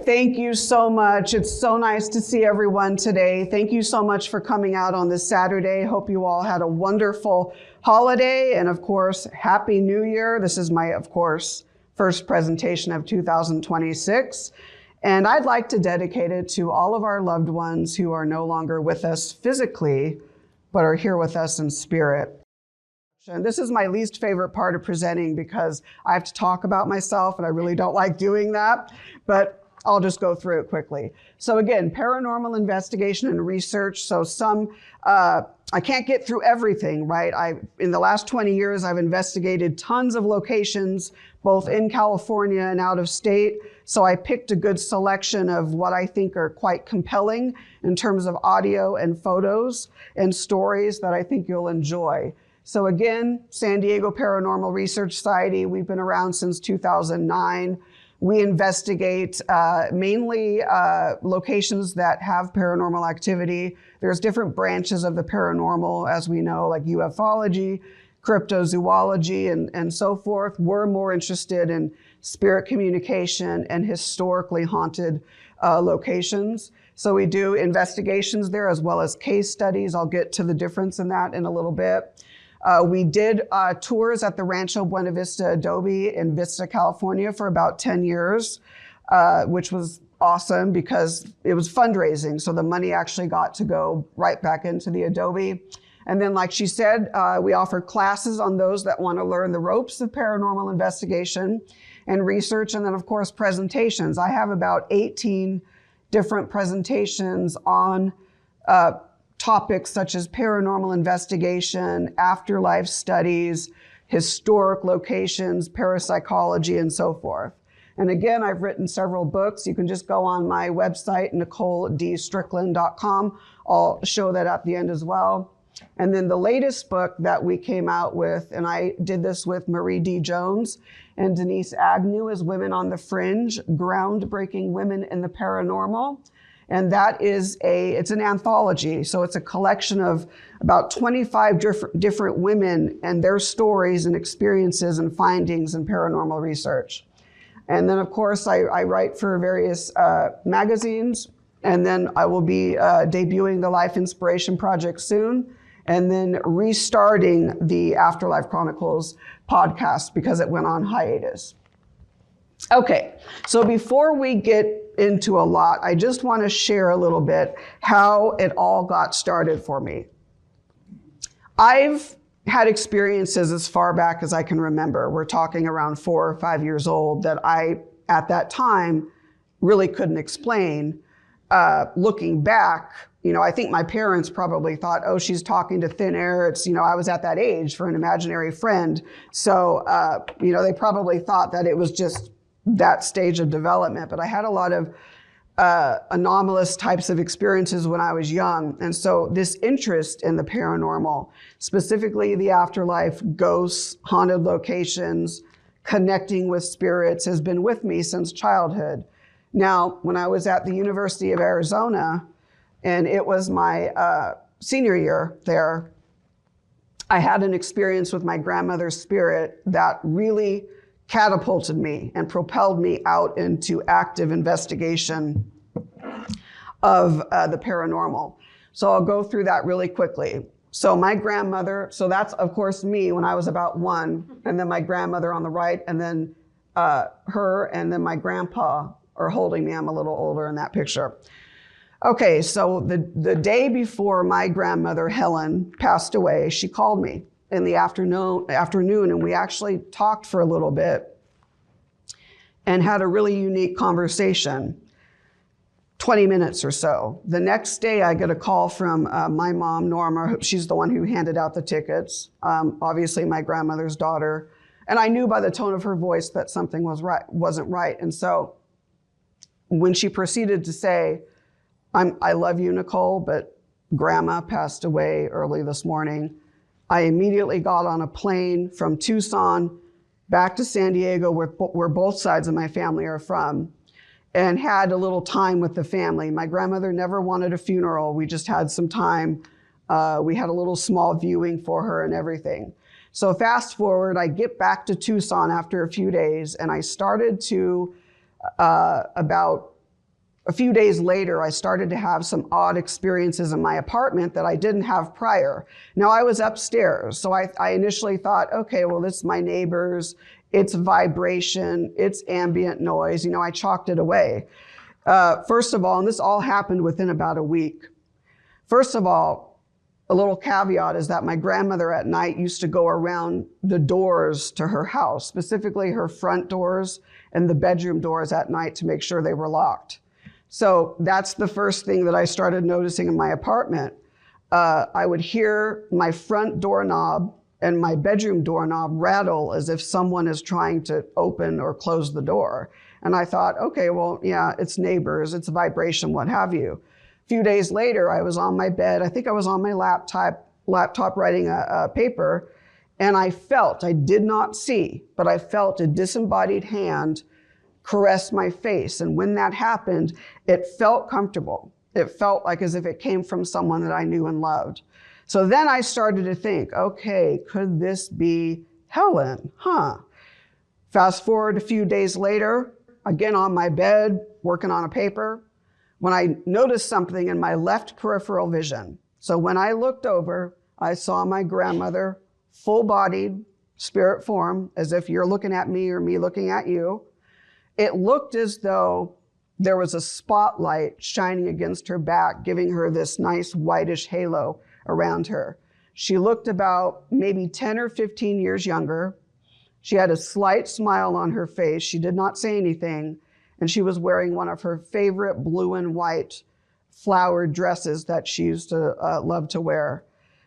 Thank you so much. It's so nice to see everyone today. Thank you so much for coming out on this Saturday. Hope you all had a wonderful holiday, and of course, Happy New Year. This is my, of course, first presentation of 2026. And I'd like to dedicate it to all of our loved ones who are no longer with us physically, but are here with us in spirit. And this is my least favorite part of presenting because I have to talk about myself and I really don't like doing that, but I'll just go through it quickly. So again, paranormal investigation and research. So I can't get through everything, right? In the last 20 years, I've investigated tons of locations, both in California and out of state. So I picked a good selection of what I think are quite compelling in terms of audio and photos and stories that I think you'll enjoy. So again, San Diego Paranormal Research Society, we've been around since 2009. We investigate mainly locations that have paranormal activity. There's different branches of the paranormal, as we know, like ufology, cryptozoology, and so forth. We're more interested in spirit communication and historically haunted locations. So we do investigations there as well as case studies. I'll get to the difference in that in a little bit. We did tours at the Rancho Buena Vista Adobe in Vista, California for about 10 years, which was awesome because it was fundraising. So the money actually got to go right back into the Adobe. And then, like she said, we offer classes on those that want to learn the ropes of paranormal investigation and research. And then, of course, presentations. I have about 18 different presentations on topics such as paranormal investigation, afterlife studies, historic locations, parapsychology, and so forth. And again, I've written several books. You can just go on my website, NicoleDStrickland.com. I'll show that at the end as well. And then the latest book that we came out with, and I did this with Marie D. Jones and Denise Agnew, is Women on the Fringe, Groundbreaking Women in the Paranormal. And that is it's an anthology. So it's a collection of about 25 different women and their stories and experiences and findings in paranormal research. And then, of course, I write for various magazines. And then I will be debuting the Life Inspiration Project soon. And then restarting the Afterlife Chronicles podcast because it went on hiatus. Okay, so before we get into a lot, I just want to share a little bit how it all got started for me. I've had experiences as far back as I can remember. We're talking around 4 or 5 years old that I, at that time, really couldn't explain. Looking back, I think my parents probably thought, oh, she's talking to thin air. It's, I was at that age for an imaginary friend. So, they probably thought that it was just that stage of development. But I had a lot of anomalous types of experiences when I was young. And so this interest in the paranormal, specifically the afterlife, ghosts, haunted locations, connecting with spirits, has been with me since childhood. Now, when I was at the University of Arizona, and it was my senior year there, I had an experience with my grandmother's spirit that really catapulted me and propelled me out into active investigation of the paranormal. So I'll go through that really quickly. So my grandmother, so that's of course me when I was about 1, and then my grandmother on the right, and then her, and then my grandpa are holding me. I'm a little older in that picture. Okay, so the day before my grandmother, Helen, passed away, she called me in the afternoon, and we actually talked for a little bit and had a really unique conversation, 20 minutes or so. The next day, I get a call from my mom, Norma. She's the one who handed out the tickets, obviously my grandmother's daughter. And I knew by the tone of her voice that something wasn't right. And so when she proceeded to say, I love you, Nicole, but Grandma passed away early this morning, I immediately got on a plane from Tucson back to San Diego, where both sides of my family are from, and had a little time with the family. My grandmother never wanted a funeral. We just had some time. We had a little small viewing for her and everything. So fast forward, I get back to Tucson after a few days, and I started to, about a few days later, I started to have some odd experiences in my apartment that I didn't have prior. Now, I was upstairs, so I initially thought, okay, well, this is my neighbors, it's vibration, it's ambient noise. I chalked it away. First of all, and this all happened within about a week. First of all, a little caveat is that my grandmother at night used to go around the doors to her house, specifically her front doors and the bedroom doors at night to make sure they were locked. So that's the first thing that I started noticing in my apartment. I would hear my front doorknob and my bedroom doorknob rattle as if someone is trying to open or close the door. And I thought, okay, well, yeah, it's neighbors, it's vibration, what have you. A few days later, I was on my bed. I think I was on my laptop writing a paper, and I did not see, but I felt a disembodied hand caress my face. And when that happened, it felt comfortable. It felt like as if it came from someone that I knew and loved. So then I started to think, okay, could this be Helen? Fast forward a few days later, again on my bed, working on a paper, when I noticed something in my left peripheral vision. So when I looked over, I saw my grandmother, full-bodied, spirit form, as if you're looking at me or me looking at you. It looked as though there was a spotlight shining against her back, giving her this nice whitish halo around her. She looked about maybe 10 or 15 years younger. She had a slight smile on her face. She did not say anything. And she was wearing one of her favorite blue and white flowered dresses that she used to love to wear.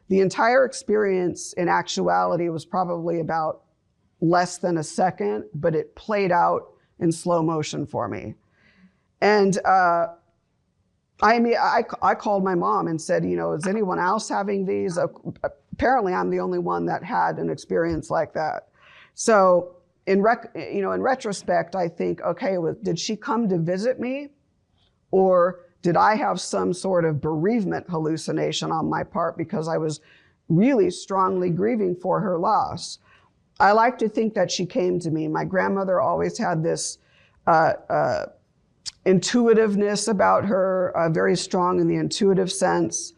The entire experience in actuality was probably about less than a second, but it played out in slow motion for me. And I called my mom and said, is anyone else having these? Apparently I'm the only one that had an experience like that. So in retrospect, I think, okay, did she come to visit me? Or did I have some sort of bereavement hallucination on my part because I was really strongly grieving for her loss? I like to think that she came to me. My grandmother always had this intuitiveness about her, very strong in the intuitive sense,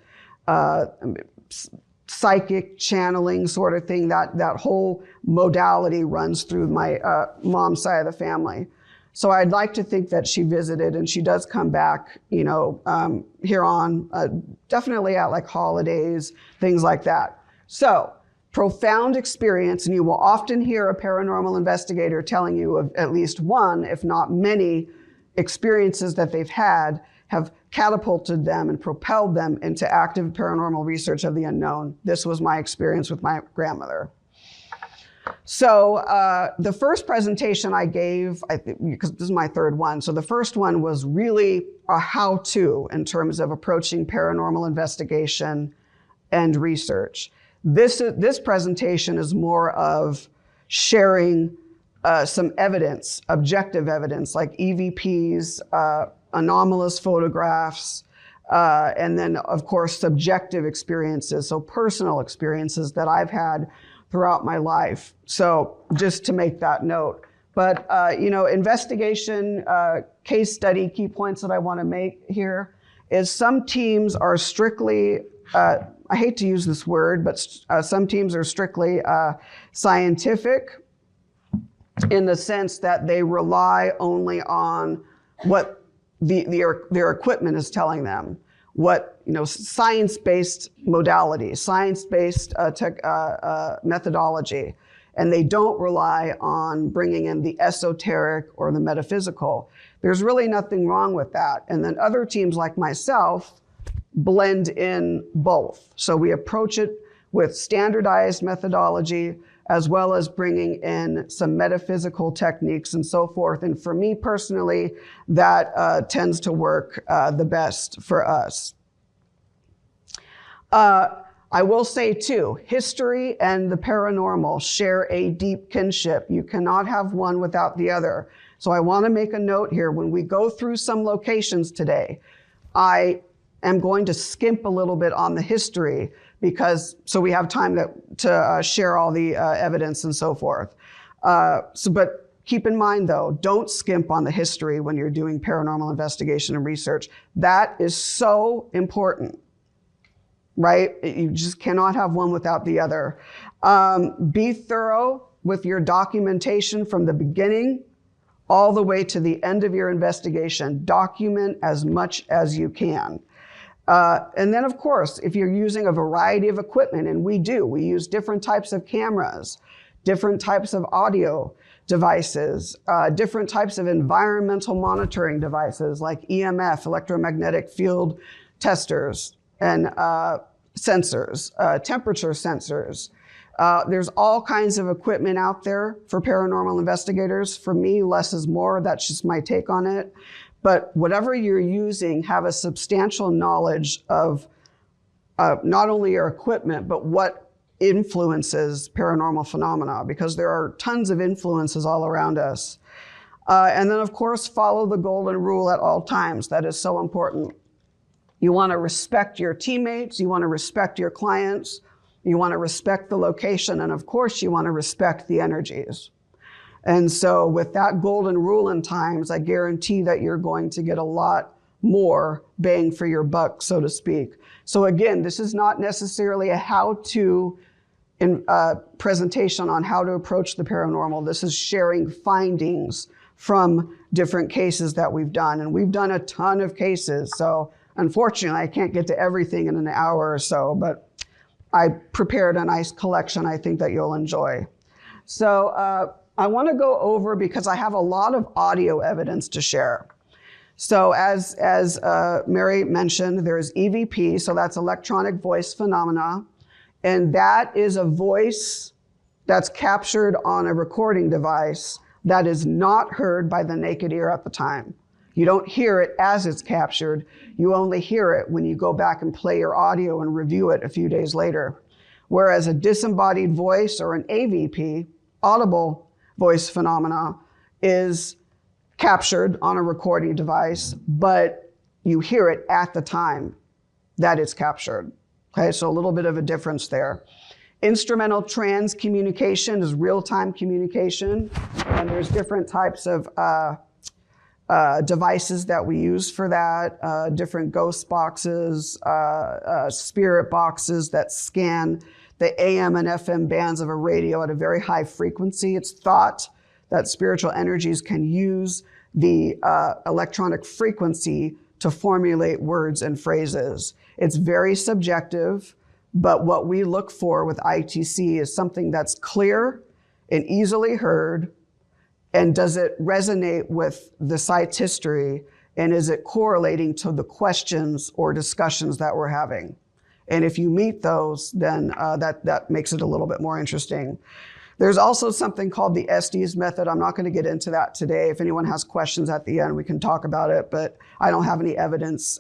psychic channeling sort of thing. That whole modality runs through my mom's side of the family. So I'd like to think that she visited, and she does come back, here on, definitely at like holidays, things like that. So profound experience, and you will often hear a paranormal investigator telling you of at least one, if not many, experiences that they've had have catapulted them and propelled them into active paranormal research of the unknown. This was my experience with my grandmother. So the first presentation I gave, because this is my third one, so the first one was really a how-to in terms of approaching paranormal investigation and research. This presentation is more of sharing some evidence, objective evidence, like EVPs, anomalous photographs, and then, of course, subjective experiences, so personal experiences that I've had throughout my life. So just to make that note. But, investigation, case study, key points that I want to make here is some teams are strictly, I hate to use this word, but some teams are strictly scientific in the sense that they rely only on what their equipment is telling them, what, science-based modality, science-based methodology, and they don't rely on bringing in the esoteric or the metaphysical. There's really nothing wrong with that. And then other teams like myself blend in both. So we approach it with standardized methodology, as well as bringing in some metaphysical techniques and so forth. And for me personally, that tends to work the best for us. I will say too, history and the paranormal share a deep kinship. You cannot have one without the other. So I want to make a note here. When we go through some locations today, I am going to skimp a little bit on the history, so we have time to share all the evidence and so forth. But keep in mind though, don't skimp on the history when you're doing paranormal investigation and research. That is so important, right? You just cannot have one without the other. Be thorough with your documentation from the beginning all the way to the end of your investigation. Document as much as you can. And then of course, if you're using a variety of equipment, and we use different types of cameras, different types of audio devices, different types of environmental monitoring devices like EMF, electromagnetic field testers, and sensors, temperature sensors. There's all kinds of equipment out there for paranormal investigators. For me, less is more. That's just my take on it. But whatever you're using, have a substantial knowledge of not only your equipment, but what influences paranormal phenomena, because there are tons of influences all around us. And then of course, follow the golden rule at all times. That is so important. You want to respect your teammates, you want to respect your clients, you want to respect the location, and of course you want to respect the energies. And so with that golden rule in times, I guarantee that you're going to get a lot more bang for your buck, so to speak. So again, this is not necessarily a how-to presentation on how to approach the paranormal. This is sharing findings from different cases that we've done. And we've done a ton of cases. So unfortunately, I can't get to everything in an hour or so, but I prepared a nice collection I think that you'll enjoy. So I want to go over, because I have a lot of audio evidence to share. So as Mary mentioned, there's EVP, so that's electronic voice phenomena. And that is a voice that's captured on a recording device that is not heard by the naked ear at the time. You don't hear it as it's captured. You only hear it when you go back and play your audio and review it a few days later. Whereas a disembodied voice, or an AVP, audible voice phenomena, is captured on a recording device, but you hear it at the time that it's captured. Okay, so a little bit of a difference there. Instrumental trans communication is real-time communication, and there's different types of devices that we use for that, different ghost boxes, spirit boxes that scan the AM and FM bands of a radio at a very high frequency. It's thought that spiritual energies can use the electronic frequency to formulate words and phrases. It's very subjective, but what we look for with ITC is something that's clear and easily heard, and does it resonate with the site's history, and is it correlating to the questions or discussions that we're having? And if you meet those, then that makes it a little bit more interesting. There's also something called the Estes method. I'm not going to get into that today. If anyone has questions at the end, we can talk about it, but I don't have any evidence.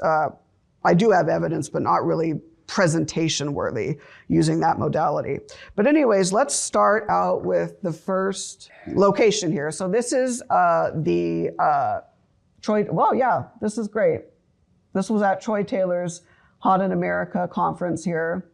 I do have evidence, but not really presentation worthy using that modality. But anyways, let's start out with the first location here. So this is the Troy, well, yeah, this is great. This was at Troy Taylor's Hot in America conference here.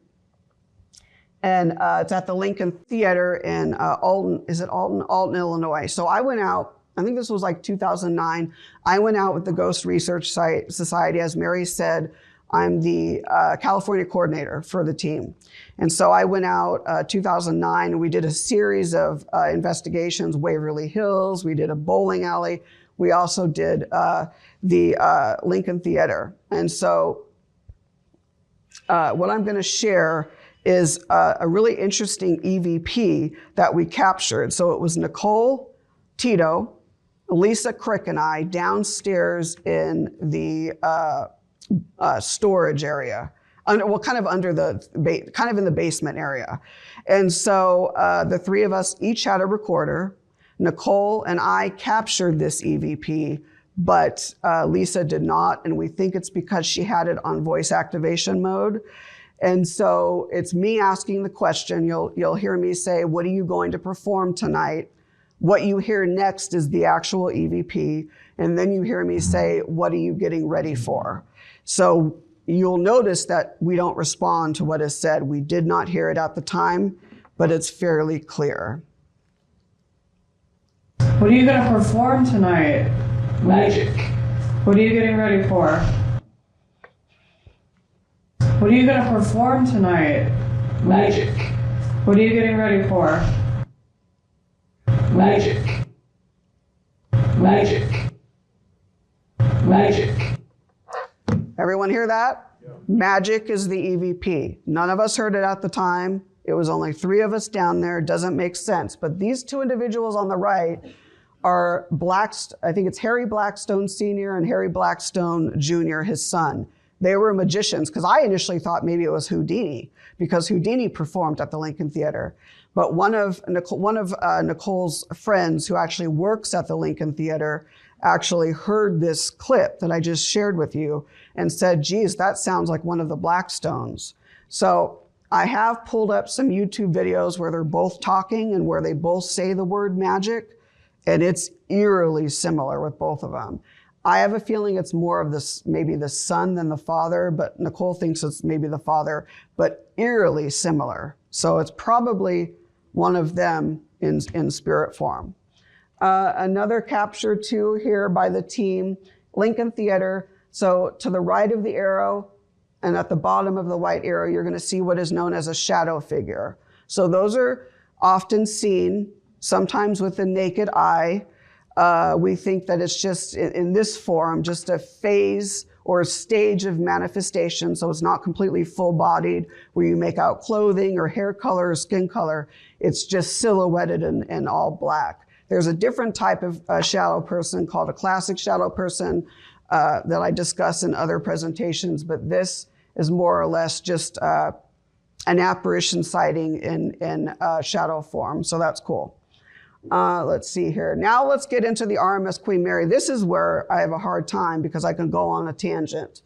And it's at the Lincoln Theater in Alton, is it Alton? Alton, Illinois. So I went out, I think this was like 2009. I went out with the Ghost Research Society. As Mary said, I'm the California coordinator for the team. And so I went out 2009, and we did a series of investigations, Waverly Hills, we did a bowling alley. We also did the Lincoln Theater. And so what I'm gonna share is a really interesting EVP that we captured. So it was Nicole, Tito, Lisa Crick, and I downstairs in the storage area, kind of under the, kind of in the basement area. And so the three of us each had a recorder. Nicole and I captured this EVP, but Lisa did not, and we think it's because she had it on voice activation mode. And so it's me asking the question. You'll hear me say, what are you going to perform tonight? What you hear next is the actual EVP. And then you hear me say, what are you getting ready for? So you'll notice that we don't respond to what is said. We did not hear it at the time, but it's fairly clear. What are you going to perform tonight? Magic. What are you getting ready for? What are you going to perform tonight? Magic. What are you getting ready for? Magic. Magic. Magic. Everyone hear that? Yeah. Magic is the EVP. None of us heard it at the time. It was only 3 of us down there. Doesn't make sense. But these 2 individuals on the right are I think it's Harry Blackstone Sr. and Harry Blackstone Jr., his son. They were magicians, because I initially thought maybe it was Houdini, because Houdini performed at the Lincoln Theater. But one of Nicole's friends, who actually works at the Lincoln Theater, actually heard this clip that I just shared with you and said, geez, that sounds like one of the Blackstones. So I have pulled up some YouTube videos where they're both talking and where they both say the word magic, and it's eerily similar with both of them. I have a feeling it's more of this, maybe the son than the father, but Nicole thinks it's maybe the father, but eerily similar. So it's probably one of them in spirit form. Another capture too here by the team, Lincoln Theater. So to the right of the arrow and at the bottom of the white arrow, you're going to see what is known as a shadow figure. So those are often seen sometimes with the naked eye. We think that it's just in this form, just a phase or a stage of manifestation. So it's not completely full-bodied where you make out clothing or hair color or skin color. It's just silhouetted in all black. There's a different type of shadow person called a classic shadow person that I discuss in other presentations, but this is more or less just an apparition sighting in shadow form. So that's cool. Let's see here. Now let's get into the RMS Queen Mary. This is where I have a hard time because I can go on a tangent.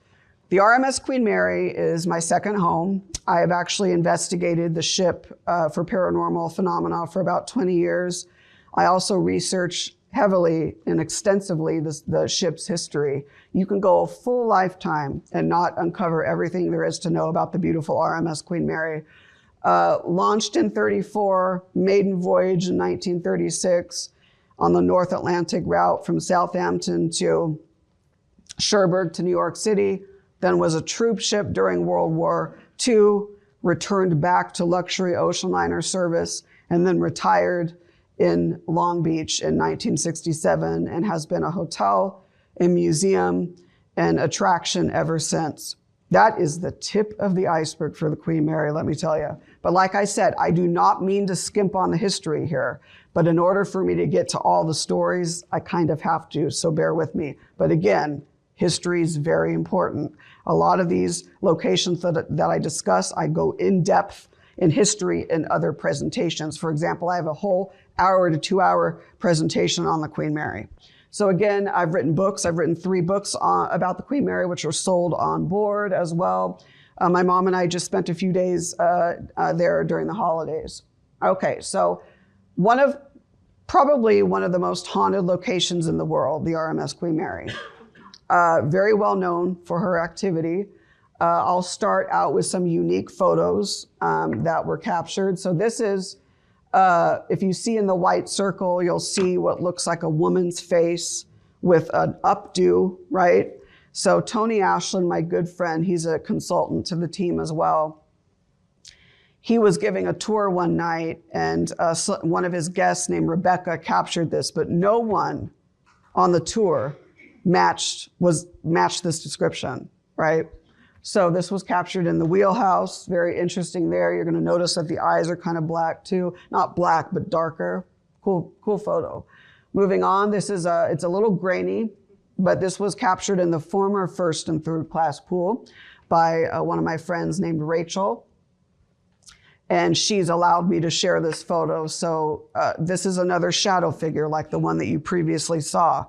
The RMS Queen Mary is my second home. I have actually investigated the ship for paranormal phenomena for about 20 years. I also research heavily and extensively the ship's history. You can go a full lifetime and not uncover everything there is to know about the beautiful RMS Queen Mary. Launched in 34, maiden voyage in 1936 on the North Atlantic route from Southampton to Cherbourg to New York City, then was a troop ship during World War II, returned back to luxury ocean liner service, and then retired in Long Beach in 1967 and has been a hotel, a museum, and attraction ever since. That is the tip of the iceberg for the Queen Mary, let me tell you. But like I said, I do not mean to skimp on the history here, but in order for me to get to all the stories, I kind of have to, so bear with me. But again, history is very important. A lot of these locations that I discuss, I go in depth in history in other presentations. For example, I have a whole hour to 2 hour presentation on the Queen Mary. So again, I've written books. I've written 3 books about the Queen Mary, which are sold on board as well. My mom and I just spent a few days there during the holidays. Okay, so probably one of the most haunted locations in the world, the RMS Queen Mary. Very well known for her activity. I'll start out with some unique photos that were captured. So this is, if you see in the white circle, you'll see what looks like a woman's face with an updo, right? So Tony Ashland, my good friend, he's a consultant to the team as well. He was giving a tour one night and one of his guests named Rebecca captured this, but no one on the tour matched this description, right? So this was captured in the wheelhouse. Very interesting there. You're going to notice that the eyes are kind of black too. Not black, but darker. Cool photo. Moving on, it's a little grainy, but this was captured in the former first and third class pool by one of my friends named Rachel. And she's allowed me to share this photo. So this is another shadow figure like the one that you previously saw.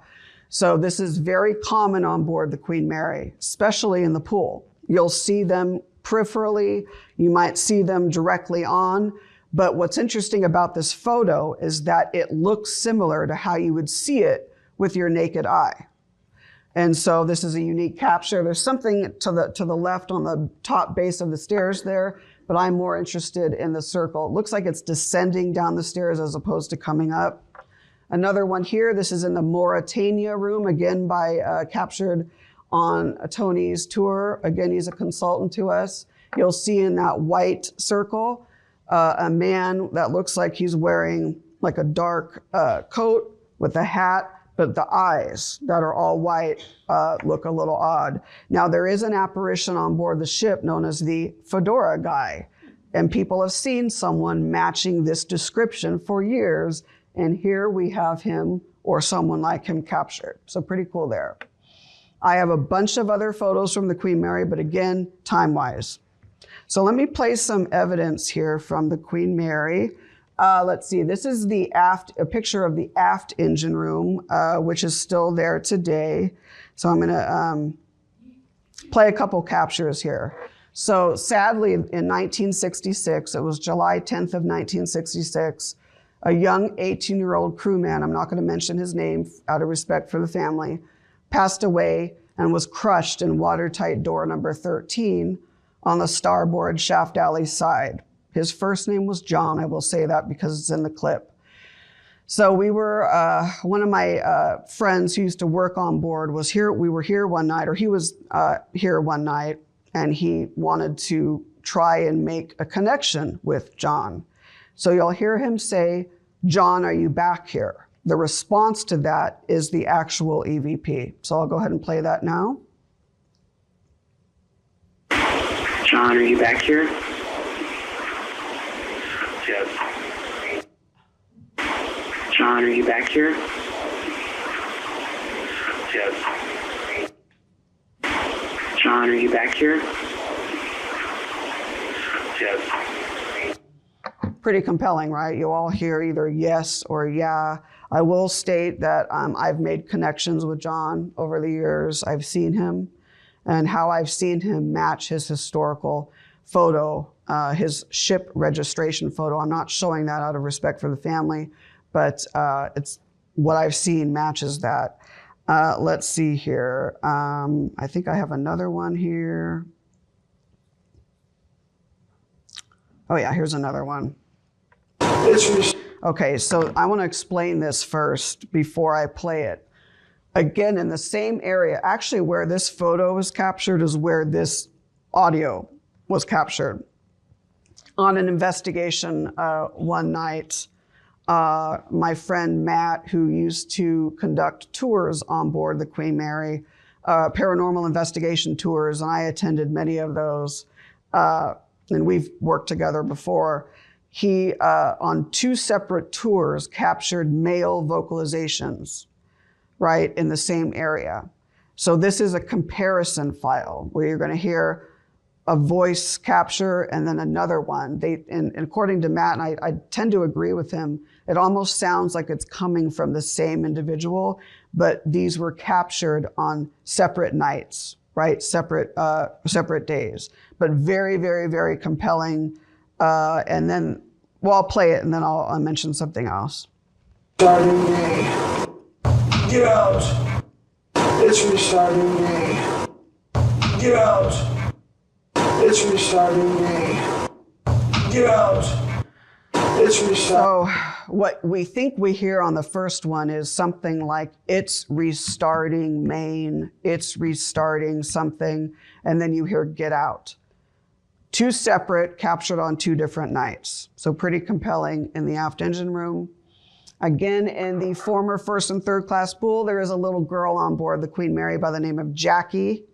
So this is very common on board the Queen Mary, especially in the pool. You'll see them peripherally, you might see them directly on, but what's interesting about this photo is that it looks similar to how you would see it with your naked eye. And so this is a unique capture. There's something to the left on the top base of the stairs there, but I'm more interested in the circle. It looks like it's descending down the stairs as opposed to coming up. Another one here, this is in the Mauritania room, again captured on Tony's tour. Again, he's a consultant to us. You'll see in that white circle, a man that looks like he's wearing like a dark coat with a hat, but the eyes that are all white look a little odd. Now, there is an apparition on board the ship known as the Fedora guy, and people have seen someone matching this description for years, and here we have him or someone like him captured. So pretty cool there. I have a bunch of other photos from the Queen Mary, but again, time-wise. So let me play some evidence here from the Queen Mary. Let's see, this is a picture of the aft engine room, which is still there today. So I'm gonna play a couple captures here. So sadly, in 1966, it was July 10th of 1966, a young 18-year-old crewman, I'm not gonna mention his name out of respect for the family, passed away and was crushed in watertight door number 13 on the starboard shaft alley side. His first name was John. I will say that because it's in the clip. So we were, one of my friends who used to work on board was here. We were here one night, or he was here one night, and he wanted to try and make a connection with John. So you'll hear him say, "John, are you back here?" The response to that is the actual EVP. So I'll go ahead and play that now. John, are you back here? Yes. John, are you back here? Yes. John, are you back here? Yes. Pretty compelling, right? You all hear either yes or yeah. I will state that I've made connections with John over the years. I've seen him, and how I've seen him match his historical photo, his ship registration photo. I'm not showing that out of respect for the family, but it's what I've seen matches that. Let's see here. I think I have another one here. Oh yeah, here's another one. Okay, so I want to explain this first before I play it. Again, in the same area, actually where this photo was captured is where this audio was captured. On an investigation one night, my friend Matt, who used to conduct tours on board the Queen Mary, paranormal investigation tours, and I attended many of those, and we've worked together before. He, on 2 separate tours, captured male vocalizations, right, in the same area. So this is a comparison file where you're gonna hear a voice capture and then another one. And according to Matt, and I tend to agree with him, it almost sounds like it's coming from the same individual, but these were captured on separate nights, right? Separate days, but very, very, very compelling. And then, well, I'll play it and then I'll mention something else. Starting day. Get out. It's restarting day. Get out. It's restarting day. Get out. It's restarting. So what we think we hear on the first one is something like, it's restarting Maine, it's restarting something, and then you hear get out. 2 separate, captured on 2 different nights. So pretty compelling in the aft engine room. Again, in the former first and third class pool, there is a little girl on board the Queen Mary by the name of Jackie,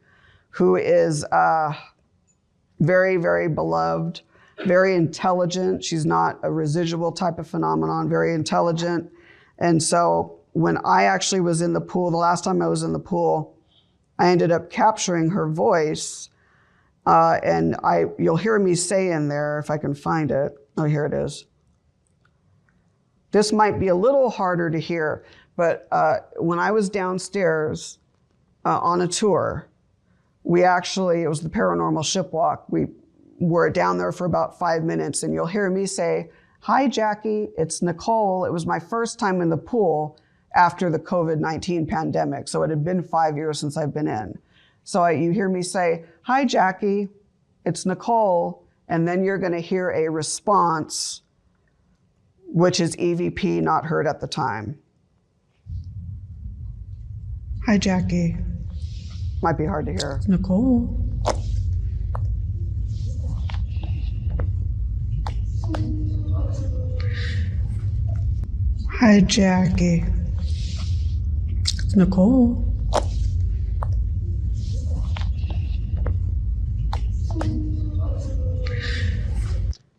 who is very, very beloved, very intelligent. She's not a residual type of phenomenon, very intelligent. And so when I actually was in the pool, the last time I was in the pool, I ended up capturing her voice. And you'll hear me say in there, if I can find it. Oh, here it is. This might be a little harder to hear, but when I was downstairs on a tour, it was the paranormal ship walk. We were down there for about 5 minutes, and you'll hear me say, "Hi, Jackie, it's Nicole." It was my first time in the pool after the COVID-19 pandemic. So it had been 5 years since I've been in. So you hear me say, "Hi, Jackie, it's Nicole," and then you're gonna hear a response, which is EVP, not heard at the time. Hi, Jackie. Might be hard to hear. Nicole. Hi, Jackie. It's Nicole.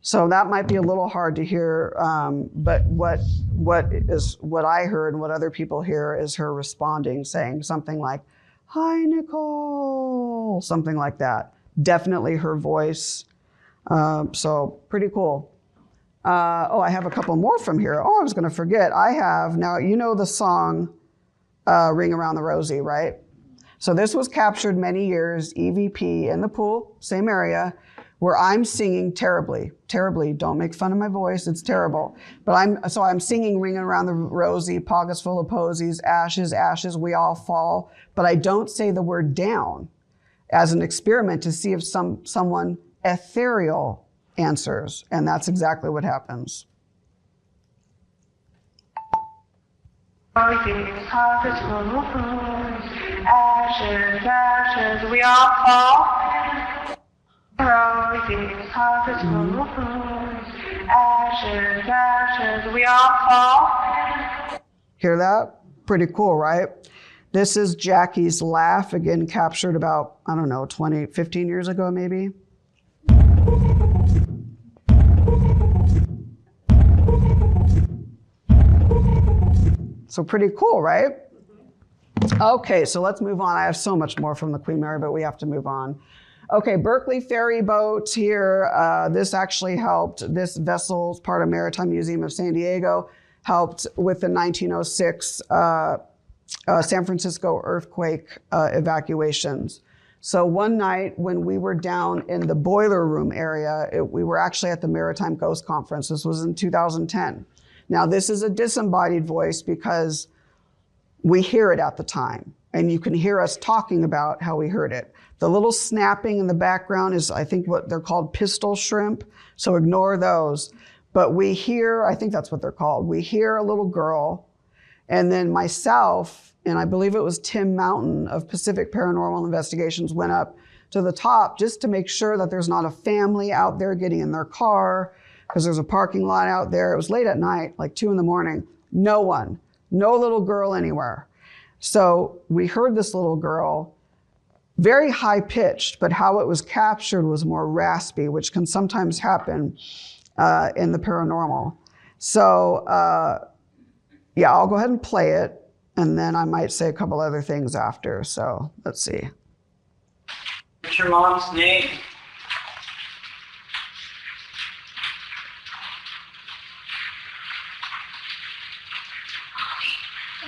So that might be a little hard to hear, but what I heard and what other people hear is her responding, saying something like, "Hi, Nicole," something like that. Definitely her voice. So pretty cool. I have a couple more from here. Oh, I was going to forget. I have now. You know the song "Ring Around the Rosie," right? So this was captured many years, EVP in the pool, same area, where I'm singing terribly. Don't make fun of my voice, it's terrible. But I'm singing Ringing Around the Rosie, pockets full of posies, ashes, ashes, we all fall. But I don't say the word down as an experiment to see if someone ethereal answers. And that's exactly what happens. Pockets full of posies, ashes, ashes, we all fall. Roses, pockets full of posies, ashes, ashes, we all fall. Hear that? Pretty cool, right? This is Jackie's laugh, again captured about, 15 years ago maybe. So pretty cool, right? Okay, so let's move on. I have so much more from the Queen Mary, but we have to move on. Okay, Berkeley ferry boat here. This actually helped. This vessel is part of Maritime Museum of San Diego, helped with the 1906 San Francisco earthquake evacuations. So one night when we were down in the boiler room area, we were actually at the Maritime Ghost Conference. This was in 2010. Now this is a disembodied voice because we hear it at the time, and you can hear us talking about how we heard it. The little snapping in the background is, I think, what they're called pistol shrimp, so ignore those. But we hear, I think that's what they're called, we hear a little girl, and then myself, and I believe it was Tim Mountain of Pacific Paranormal Investigations, went up to the top just to make sure that there's not a family out there getting in their car, because there's a parking lot out there. It was late at night, like 2 a.m. No one, no little girl anywhere. So we heard this little girl, very high pitched, but how it was captured was more raspy, which can sometimes happen in the paranormal. So yeah, I'll go ahead and play it, and then I might say a couple other things after. So let's see. What's your mom's name?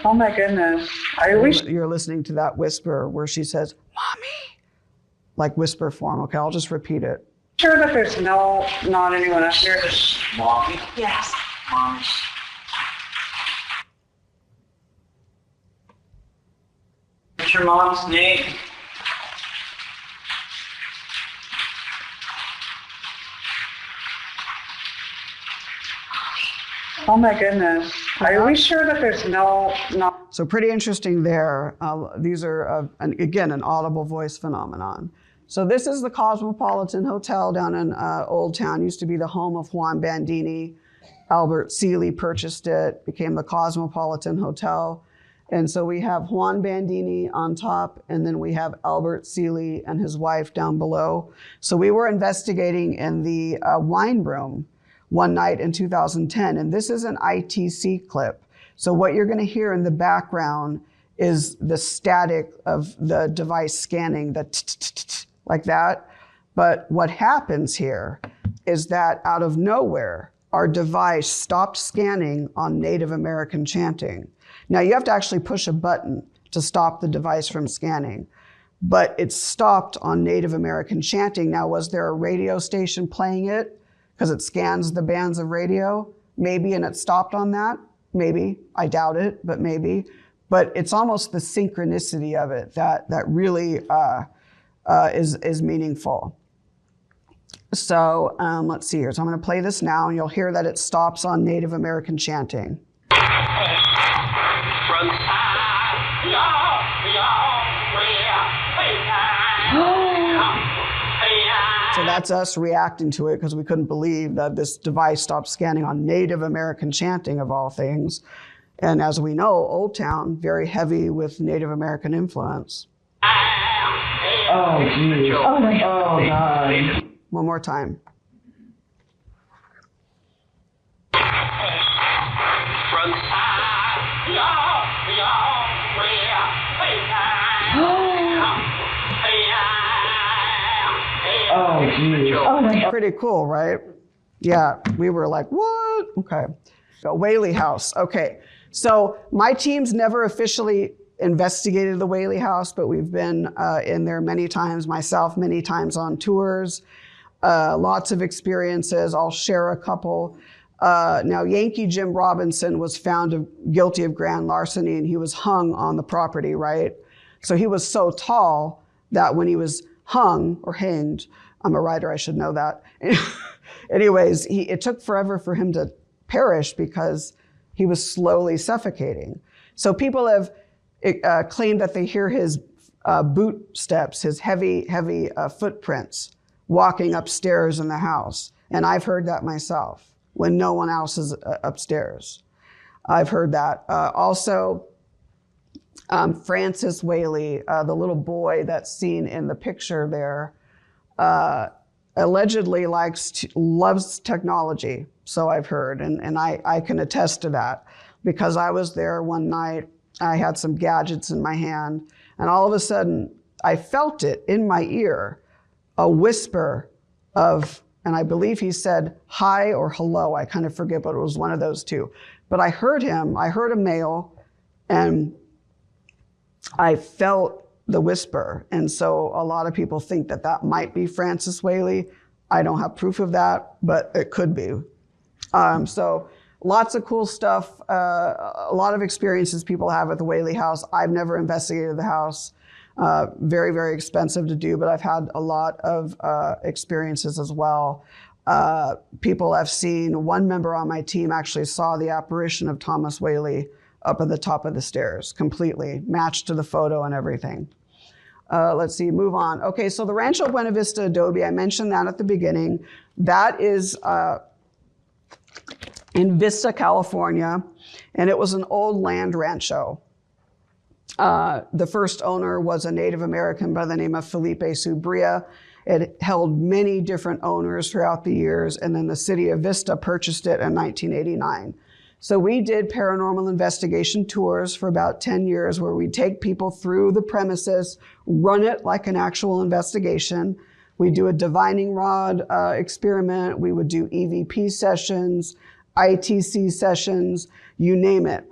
Oh my goodness. I wish You're listening to that whisper where she says, "Mommy," like whisper form. Okay, I'll just repeat it. sure that there's not anyone up here. Mommy? Yes. Mommy. What's your mom's name? Oh my goodness. Are we sure that there's not? So pretty interesting there. These are, again, an audible voice phenomenon. So this is the Cosmopolitan Hotel down in Old Town. Used to be the home of Juan Bandini. Albert Seeley purchased it, became the Cosmopolitan Hotel. And so we have Juan Bandini on top, and then we have Albert Seeley and his wife down below. So we were investigating in the wine room one night in 2010, and this is an ITC clip. So what you're gonna hear in the background is the static of the device scanning, the t-t-t-t, like that. But what happens here is that out of nowhere, our device stopped scanning on Native American chanting. Now you have to actually push a button to stop the device from scanning, but it stopped on Native American chanting. Now, was there a radio station playing it? Because it scans the bands of radio, maybe, and it stopped on that, maybe. I doubt it, but maybe. But it's almost the synchronicity of it that really is meaningful. So let's see here. So I'm going to play this now, and you'll hear that it stops on Native American chanting. Front. that's us reacting to it because we couldn't believe that this device stopped scanning on Native American chanting of all things. And as we know, Old Town, very heavy with Native American influence. Oh, geez. Oh, my God. One more time. Oh, geez. Oh, my God. Pretty cool, right? Yeah, we were like, what? Okay. So, Whaley House. Okay. So my team's never officially investigated the Whaley House, but we've been in there many times, myself many times on tours, lots of experiences. I'll share a couple. Now, Yankee Jim Robinson was found guilty of grand larceny, and he was hung on the property, right? So he was so tall that when he was hung or hanged, I'm a writer, I should know that. Anyways, it took forever for him to perish because he was slowly suffocating. So people have claimed that they hear his boot steps, his heavy footprints walking upstairs in the house. And I've heard that myself when no one else is upstairs. I've heard that. Also, Francis Whaley, the little boy that's seen in the picture there, allegedly loves technology. So I've heard, and I can attest to that because I was there one night. I had some gadgets in my hand, and all of a sudden I felt it in my ear, a whisper of, and I believe he said hi or hello. I kind of forget, but it was one of those two. But I heard him, I heard a male, and I felt the whisper. And so a lot of people think that that might be Francis Whaley. I don't have proof of that, but it could be. So lots of cool stuff, a lot of experiences people have at the Whaley House. I've never investigated the house. Very, very expensive to do, but I've had a lot of experiences as well. People have seen, one member on my team actually saw the apparition of Thomas Whaley up at the top of the stairs, completely matched to the photo and everything. Let's see, move on. Okay, so the Rancho Buena Vista Adobe, I mentioned that at the beginning. That is in Vista, California, and it was an old land rancho. The first owner was a Native American by the name of Felipe Subria. It held many different owners throughout the years, and then the city of Vista purchased it in 1989. So we did paranormal investigation tours for about 10 years where we take people through the premises, run it like an actual investigation. We do a divining rod experiment. We would do EVP sessions, ITC sessions, you name it.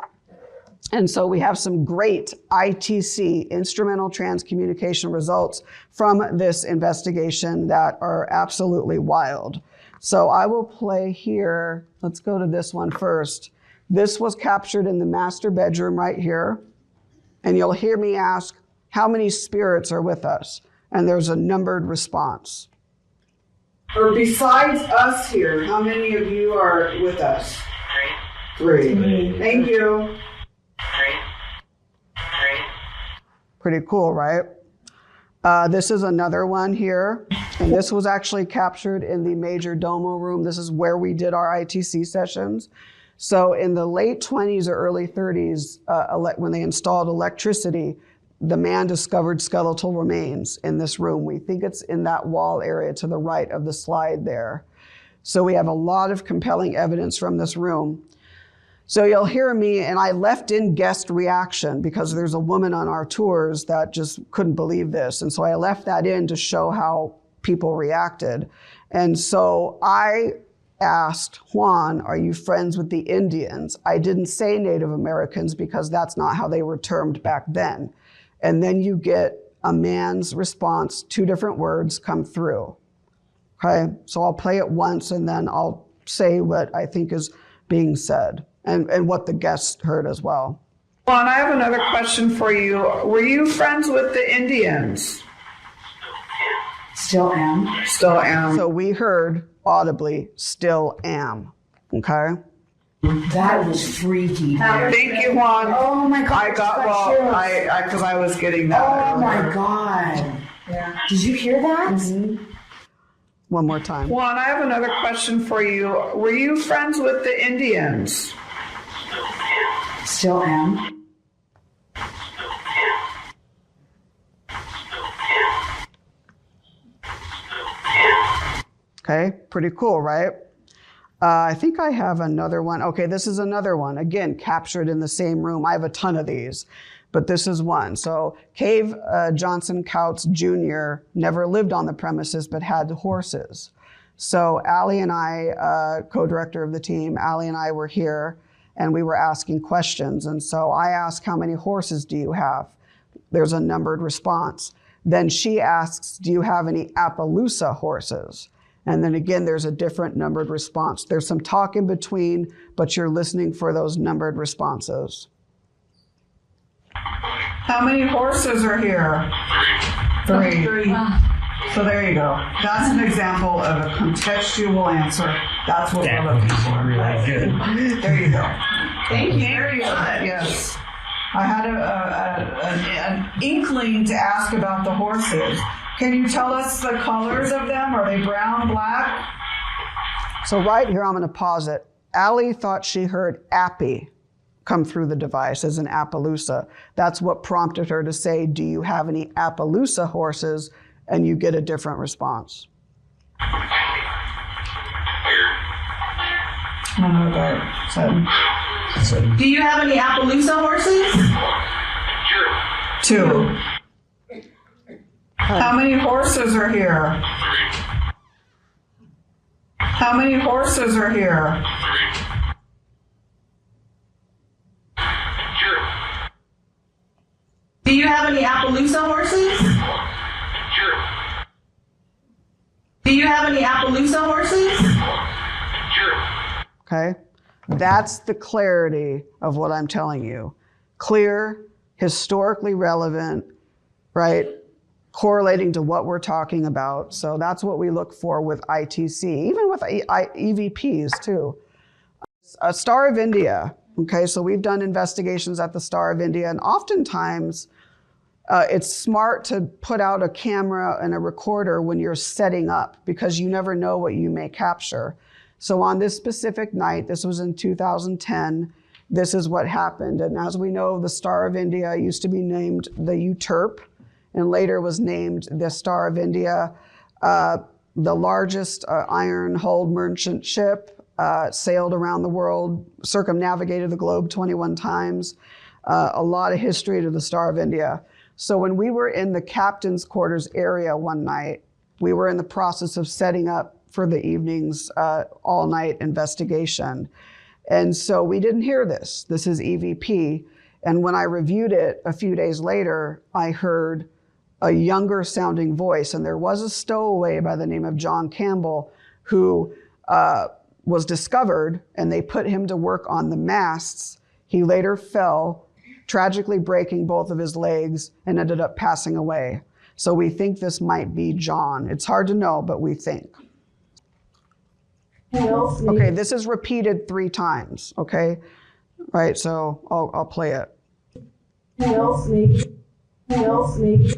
And so we have some great ITC, instrumental transcommunication results from this investigation that are absolutely wild. So I will play here. Let's go to this one first. This was captured in the master bedroom right here. And you'll hear me ask, how many spirits are with us? And there's a numbered response. Or besides us here, how many of you are with us? Three. Thank you. Pretty cool, right? This is another one here. And this was actually captured in the major domo room. This is where we did our ITC sessions. So in the late 20s or early 30s, when they installed electricity, the man discovered skeletal remains in this room. We think it's in that wall area to the right of the slide there. So we have a lot of compelling evidence from this room. So you'll hear me, and I left in guest reaction because there's a woman on our tours that just couldn't believe this. And so I left that in to show how people reacted. And so I asked Juan, are you friends with the Indians? I didn't say Native Americans because that's not how they were termed back then. And then you get a man's response, 2 different words come through. Okay, so I'll play it once and then I'll say what I think is being said and what the guests heard as well. Well, and I have another question for you. Were you friends with the Indians? Still am. Still am. So we heard audibly, still am, okay? That was freaky. Thank you, Juan. Oh my God. I got, well, because I was getting that. Oh my God. Yeah. Did you hear that? Mm-hmm. one more time. Juan, I have another question for you. Were you friends with the Indians? Still am. Okay, pretty cool, right? I think I have another one. Okay, this is another one. Again, captured in the same room. I have a ton of these, but this is one. So Cave Johnson Couts Jr. never lived on the premises, but had horses. So Allie and I, co-director of the team, Allie and I were here and we were asking questions. And so I asked, how many horses do you have? There's a numbered response. Then she asks, do you have any Appaloosa horses? And then again, there's a different numbered response. There's some talk in between, but you're listening for those numbered responses. How many horses are here? 3. So there you go. That's an example of a contextual answer. That's what we're looking for. Really good. There you go. Thank you. Very good. Yes. I had an inkling to ask about the horses. Can you tell us the colors of them? Are they brown, black? So right here, I'm going to pause it. Allie thought she heard Appy come through the device as an Appaloosa. That's what prompted her to say, do you have any Appaloosa horses? And you get a different response. I don't know what that said. Do you have any Appaloosa horses? 2. How many horses are here? How many horses are here? Do you have any Appaloosa horses? Do you have any Appaloosa horses? Okay? That's the clarity of what I'm telling you. Clear, historically relevant, right? Correlating to what we're talking about. So that's what we look for with ITC, even with EVPs too. Star of India. Okay, so we've done investigations at the Star of India, and oftentimes it's smart to put out a camera and a recorder when you're setting up because you never know what you may capture. So on this specific night, this was in 2010, this is what happened. And as we know, the Star of India used to be named the Uterp and later was named the Star of India, the largest iron-hulled merchant ship, sailed around the world, circumnavigated the globe 21 times, a lot of history to the Star of India. So when we were in the captain's quarters area one night, we were in the process of setting up for the evening's all-night investigation. And so we didn't hear this. This is EVP. And when I reviewed it a few days later, I heard a younger sounding voice. And there was a stowaway by the name of John Campbell who was discovered, and they put him to work on the masts. He later fell, tragically breaking both of his legs, and ended up passing away. So we think this might be John. It's hard to know, but we think. Okay, this is repeated 3 times, okay? Right, so I'll play it. Help me. Help me.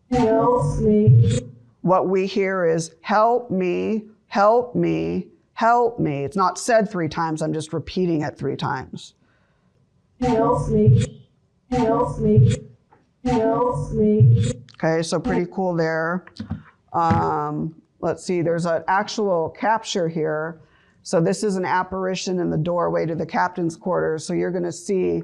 Help me. What we hear is, help me, help me, help me. It's not said 3 times, I'm just repeating it 3 times. Help me. Help me. Help me. Okay, so pretty cool there. Let's see, there's an actual capture here. So this is an apparition in the doorway to the captain's quarters. So you're gonna see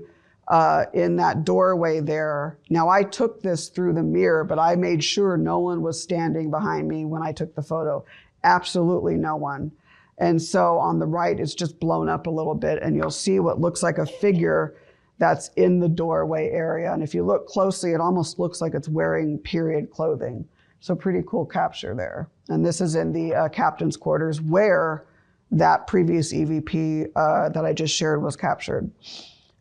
in that doorway there. Now I took this through the mirror, but I made sure no one was standing behind me when I took the photo. Absolutely no one. And so on the right, it's just blown up a little bit and you'll see what looks like a figure that's in the doorway area. And if you look closely, it almost looks like it's wearing period clothing. So pretty cool capture there. And this is in the captain's quarters where that previous EVP that I just shared was captured.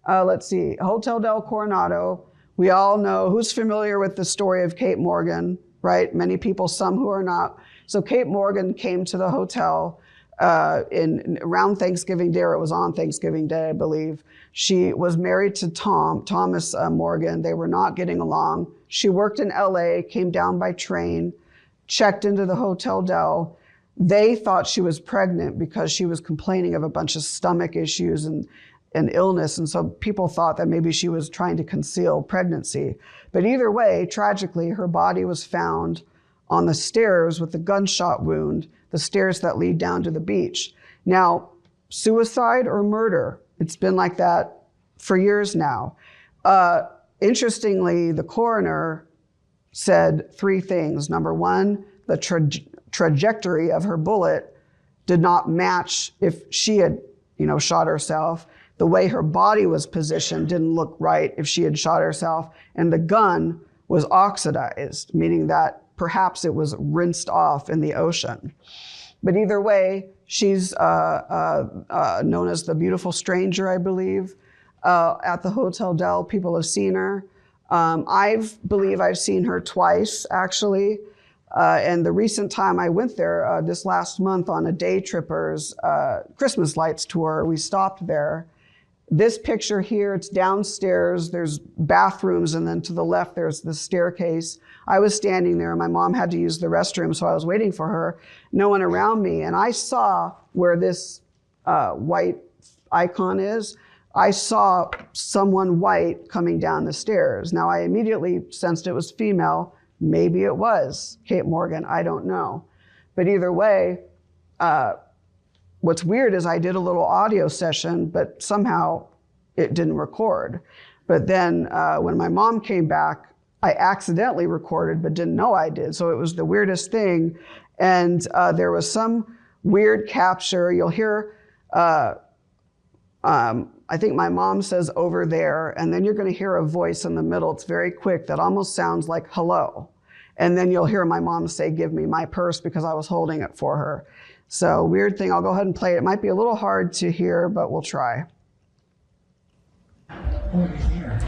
Let's see, Hotel del Coronado. We all know, who's familiar with the story of Kate Morgan, right? Many people, some who are not. So Kate Morgan came to the hotel around Thanksgiving Day, or it was on Thanksgiving Day, I believe. She was married to Thomas Morgan. They were not getting along. She worked in LA, came down by train, checked into the Hotel Del. They thought she was pregnant because she was complaining of a bunch of stomach issues and illness. And so people thought that maybe she was trying to conceal pregnancy. But either way, tragically, her body was found on the stairs with a gunshot wound, the stairs that lead down to the beach. Now, suicide or murder? It's been like that for years now. Interestingly, the coroner said 3 things. Number one, the trajectory of her bullet did not match if she had, shot herself. The way her body was positioned didn't look right if she had shot herself. And the gun was oxidized, meaning that perhaps it was rinsed off in the ocean. But either way, she's known as the beautiful stranger, I believe, at the Hotel Del. People have seen her. I believe I've seen her twice, actually. And the recent time I went there, this last month on a day tripper's Christmas lights tour, we stopped there. This picture here, it's downstairs, there's bathrooms, and then to the left, there's the staircase. I was standing there, and my mom had to use the restroom, so I was waiting for her, no one around me. And I saw where this white icon is. I saw someone white coming down the stairs. Now, I immediately sensed it was female. Maybe it was Kate Morgan, I don't know. But either way, what's weird is I did a little audio session, but somehow it didn't record. But then when my mom came back, I accidentally recorded, but didn't know I did. So it was the weirdest thing. And there was some weird capture. You'll hear, I think my mom says over there, and then you're gonna hear a voice in the middle. It's very quick that almost sounds like hello. And then you'll hear my mom say, give me my purse, because I was holding it for her. So weird thing, I'll go ahead and play it. It might be a little hard to hear, but we'll try. Over here.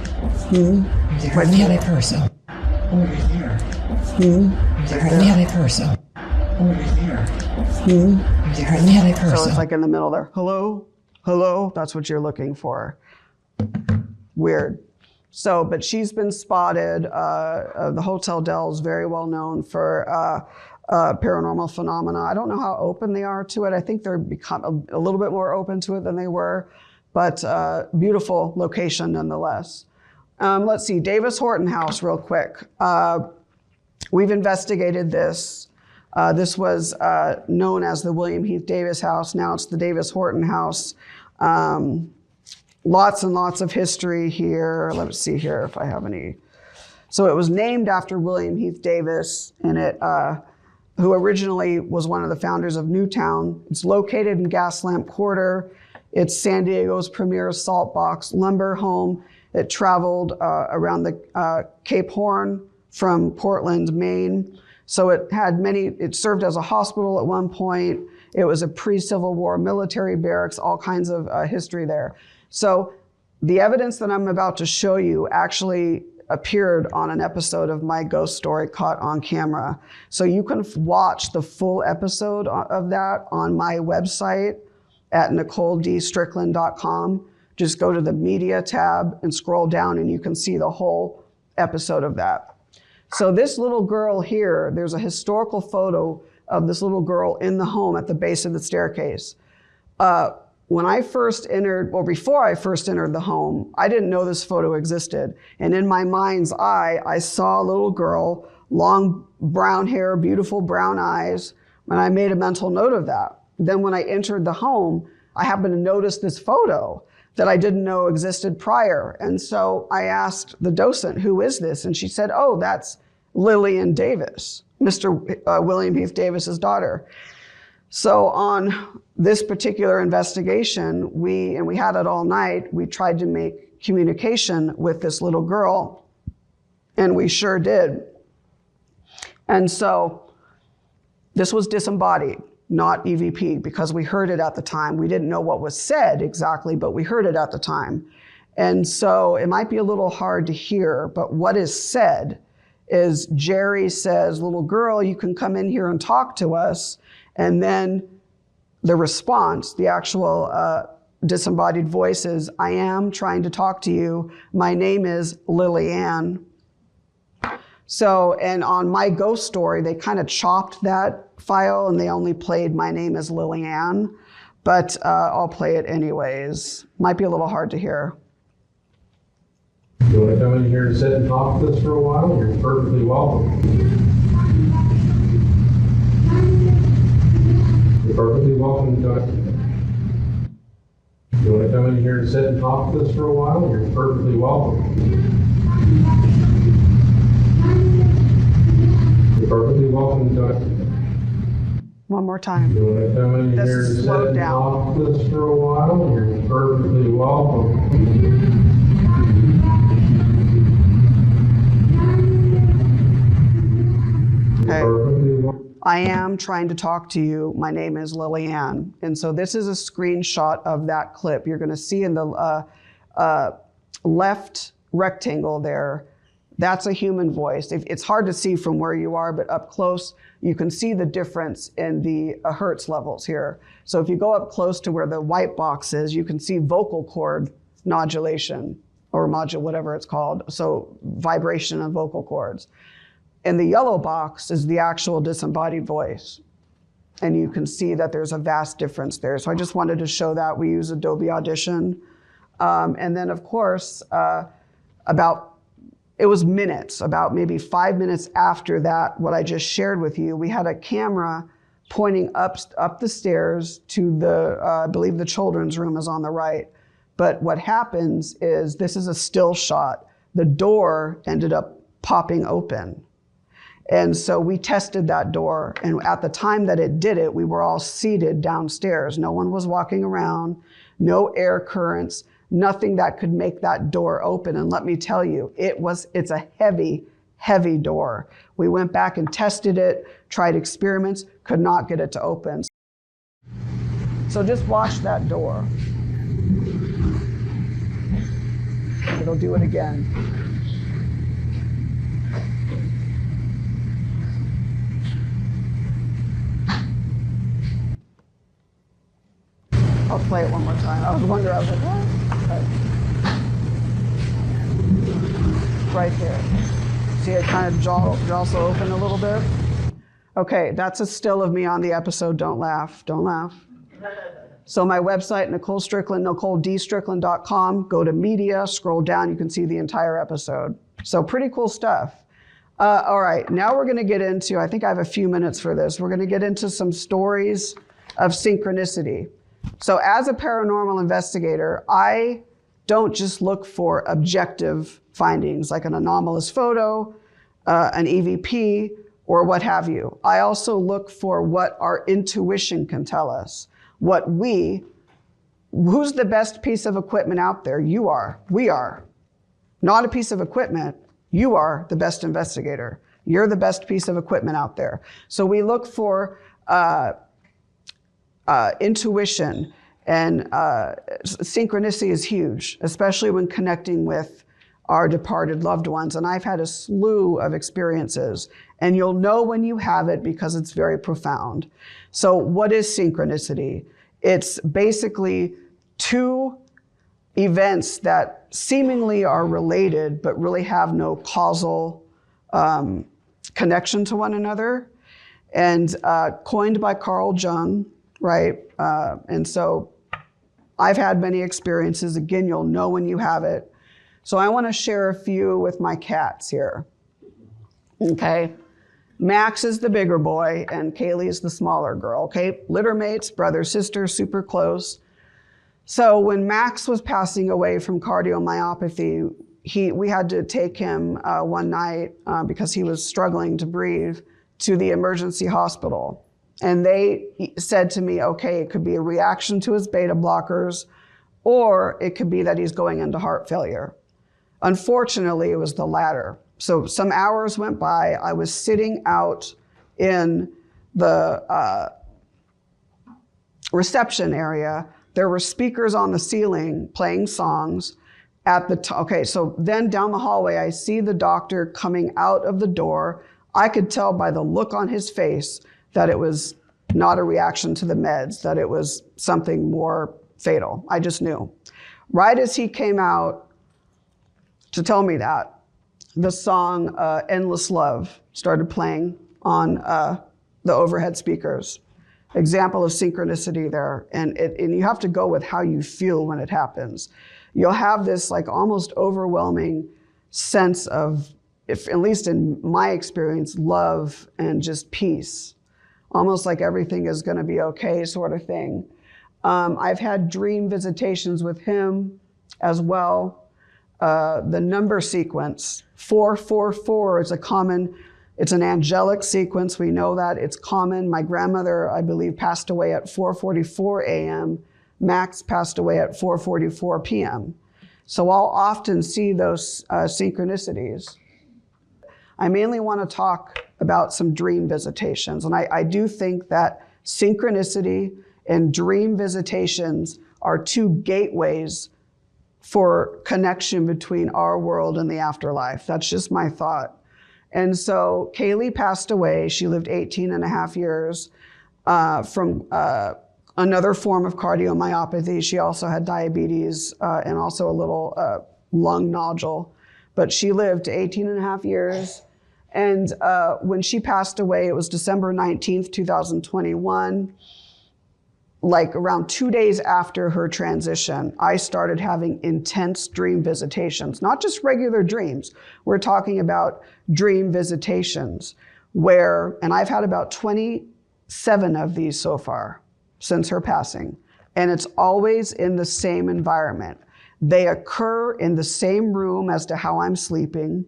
They hardly have a purse. Over here. They hardly have a purse. Over here. They hardly have a purse. So it's like in the middle there. Hello, hello, that's what you're looking for. Weird. So, but she's been spotted. The Hotel Del is very well known for paranormal phenomena. I don't know how open they are to it. I think they're become a little bit more open to it than they were, but beautiful location nonetheless. Let's see, Davis Horton House real quick. We've investigated this. This was known as the William Heath Davis House. Now it's the Davis Horton House. Lots and lots of history here. Let's see here if I have any. So it was named after William Heath Davis, and who originally was one of the founders of Newtown. It's located in Gaslamp Quarter. It's San Diego's premier salt box lumber home. It traveled around the Cape Horn from Portland, Maine. So it served as a hospital at one point. It was a pre-Civil War military barracks, all kinds of history there. So the evidence that I'm about to show you actually appeared on an episode of my ghost story caught on camera. So you can watch the full episode of that on my website at NicoleDStrickland.com. Just go to the media tab and scroll down and you can see the whole episode of that. So this little girl here, there's a historical photo of this little girl in the home at the base of the staircase. When I first entered, or before I first entered the home, I didn't know this photo existed. And in my mind's eye, I saw a little girl, long brown hair, beautiful brown eyes, and I made a mental note of that. Then when I entered the home, I happened to notice this photo that I didn't know existed prior. And so I asked the docent, who is this? And she said, oh, that's Lillian Davis, Mr. William Heath Davis's daughter. So on this particular investigation, we had it all night, we tried to make communication with this little girl, and we sure did. And so this was disembodied, not EVP, because we heard it at the time. We didn't know what was said exactly, but we heard it at the time. And so it might be a little hard to hear, but what is said is Jerry says, little girl, you can come in here and talk to us. And then the response, the actual disembodied voice is, I am trying to talk to you. My name is Lily Ann. So, and on My Ghost Story, they kind of chopped that file and they only played My Name is Lillian, but I'll play it anyways. Might be a little hard to hear. You want to come in here and sit and talk with us for a while? You're perfectly welcome. You're perfectly welcome to it. You want to come in here and sit and talk with us for a while? You're perfectly welcome. You're perfectly welcome to it. One more time. You want to come in This here is and sit slowed and down. talk with us for a while? You're perfectly welcome. Okay. Perfectly welcome. I am trying to talk to you. My name is Lillian. And so this is a screenshot of that clip. You're going to see in the left rectangle there, that's a human voice. It's hard to see from where you are, but up close, you can see the difference in the hertz levels here. So if you go up close to where the white box is, you can see vocal cord nodulation or whatever it's called. So vibration of vocal cords. And the yellow box is the actual disembodied voice. And you can see that there's a vast difference there. So I just wanted to show that. We use Adobe Audition. And then of course, it was minutes, about maybe 5 minutes after that, what I just shared with you, we had a camera pointing up the stairs to I believe the children's room is on the right. But what happens is, this is a still shot. The door ended up popping open. And so we tested that door, and at the time that it did it, we were all seated downstairs. No one was walking around, no air currents, nothing that could make that door open. And let me tell you, it's a heavy, heavy door. We went back and tested it, tried experiments, could not get it to open. So just watch that door. It'll do it again. I'll play it one more time. I was wondering, I was like, what? Okay. Right there. See it kind of jostle open a little bit? Okay, that's a still of me on the episode. Don't laugh, don't laugh. So my website, Nicole Strickland, NicoleDStrickland.com, go to media, scroll down, you can see the entire episode. So pretty cool stuff. All right, now we're gonna get into, I think I have a few minutes for this, we're gonna get into some stories of synchronicity. So as a paranormal investigator, I don't just look for objective findings like an anomalous photo, an EVP, or what have you. I also look for what our intuition can tell us. Who's the best piece of equipment out there? You are, we are. Not a piece of equipment, you are the best investigator. You're the best piece of equipment out there. So we look for intuition, and synchronicity is huge, especially when connecting with our departed loved ones. And I've had a slew of experiences, and you'll know when you have it because it's very profound. So what is synchronicity? It's basically two events that seemingly are related, but really have no causal connection to one another. And coined by Carl Jung, right? And so I've had many experiences. Again, you'll know when you have it. So I want to share a few with my cats here. Okay. Max is the bigger boy and Kaylee is the smaller girl. Okay. Litter mates, brother, sister, super close. So when Max was passing away from cardiomyopathy, we had to take him one night because he was struggling to breathe to the emergency hospital. And they said to me, okay, it could be a reaction to his beta blockers, or it could be that he's going into heart failure. Unfortunately, it was the latter. So some hours went by. I was sitting out in the reception area. There were speakers on the ceiling playing songs. Okay, so then down the hallway, I see the doctor coming out of the door. I could tell by the look on his face that it was not a reaction to the meds, that it was something more fatal. I just knew. Right as he came out to tell me that, the song Endless Love started playing on the overhead speakers. Example of synchronicity there. And you have to go with how you feel when it happens. You'll have this like almost overwhelming sense of, if at least in my experience, love and just peace. Almost like everything is going to be okay sort of thing. I've had dream visitations with him as well. The number sequence, 444 is it's an angelic sequence. We know that it's common. My grandmother, I believe, passed away at 4:44 a.m. Max passed away at 4:44 p.m. So I'll often see those synchronicities. I mainly want to talk about some dream visitations. And I do think that synchronicity and dream visitations are two gateways for connection between our world and the afterlife. That's just my thought. And so Kaylee passed away. She lived 18 and a half years from another form of cardiomyopathy. She also had diabetes and also a little lung nodule. But she lived 18 and a half years. And when she passed away, it was December 19th, 2021. Like around 2 days after her transition, I started having intense dream visitations, not just regular dreams. We're talking about dream visitations and I've had about 27 of these so far since her passing. And it's always in the same environment. They occur in the same room as to how I'm sleeping.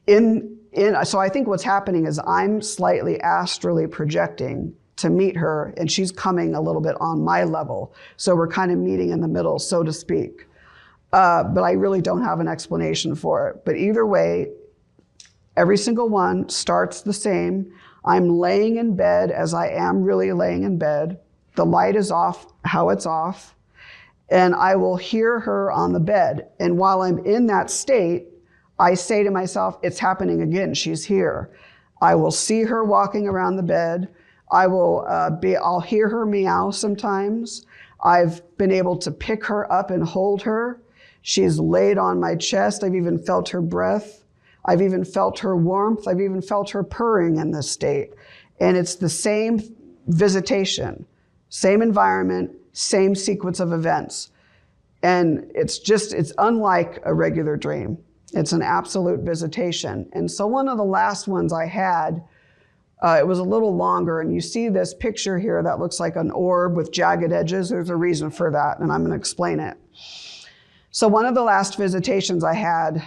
So I think what's happening is I'm slightly astrally projecting to meet her, and she's coming a little bit on my level. So we're kind of meeting in the middle, so to speak. But I really don't have an explanation for it. But either way, every single one starts the same. I'm laying in bed as I am really laying in bed. The light is off, how it's off. And I will hear her on the bed. And while I'm in that state, I say to myself, it's happening again, she's here. I will see her walking around the bed. I'll hear her meow sometimes. I've been able to pick her up and hold her. She's laid on my chest. I've even felt her breath. I've even felt her warmth. I've even felt her purring in this state. And it's the same visitation, same environment, same sequence of events. And it's unlike a regular dream. It's an absolute visitation. And so one of the last ones I had, it was a little longer, and you see this picture here that looks like an orb with jagged edges. There's a reason for that, and I'm going to explain it. So one of the last visitations I had,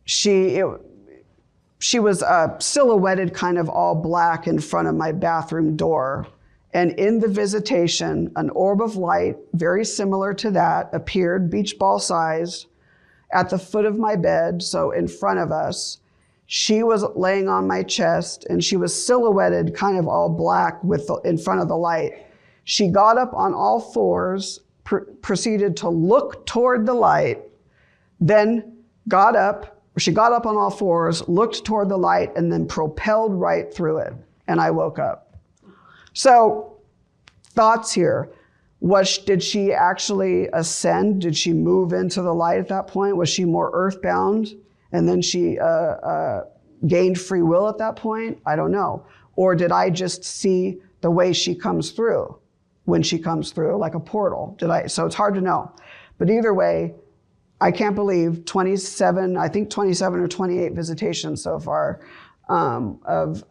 she was silhouetted kind of all black in front of my bathroom door. And in the visitation, an orb of light, very similar to that, appeared, beach ball sized, at the foot of my bed, so in front of us. She was laying on my chest, and she was silhouetted kind of all black in front of the light. She got up on all fours, proceeded to look toward the light, then she got up on all fours, looked toward the light, and then propelled right through it, and I woke up. So, thoughts here. Did she actually ascend? Did she move into the light at that point? Was she more earthbound? And then she gained free will at that point? I don't know. Or did I just see the way she comes through, when she comes through, like a portal? So it's hard to know. But either way, I can't believe 27 or 28 visitations so far of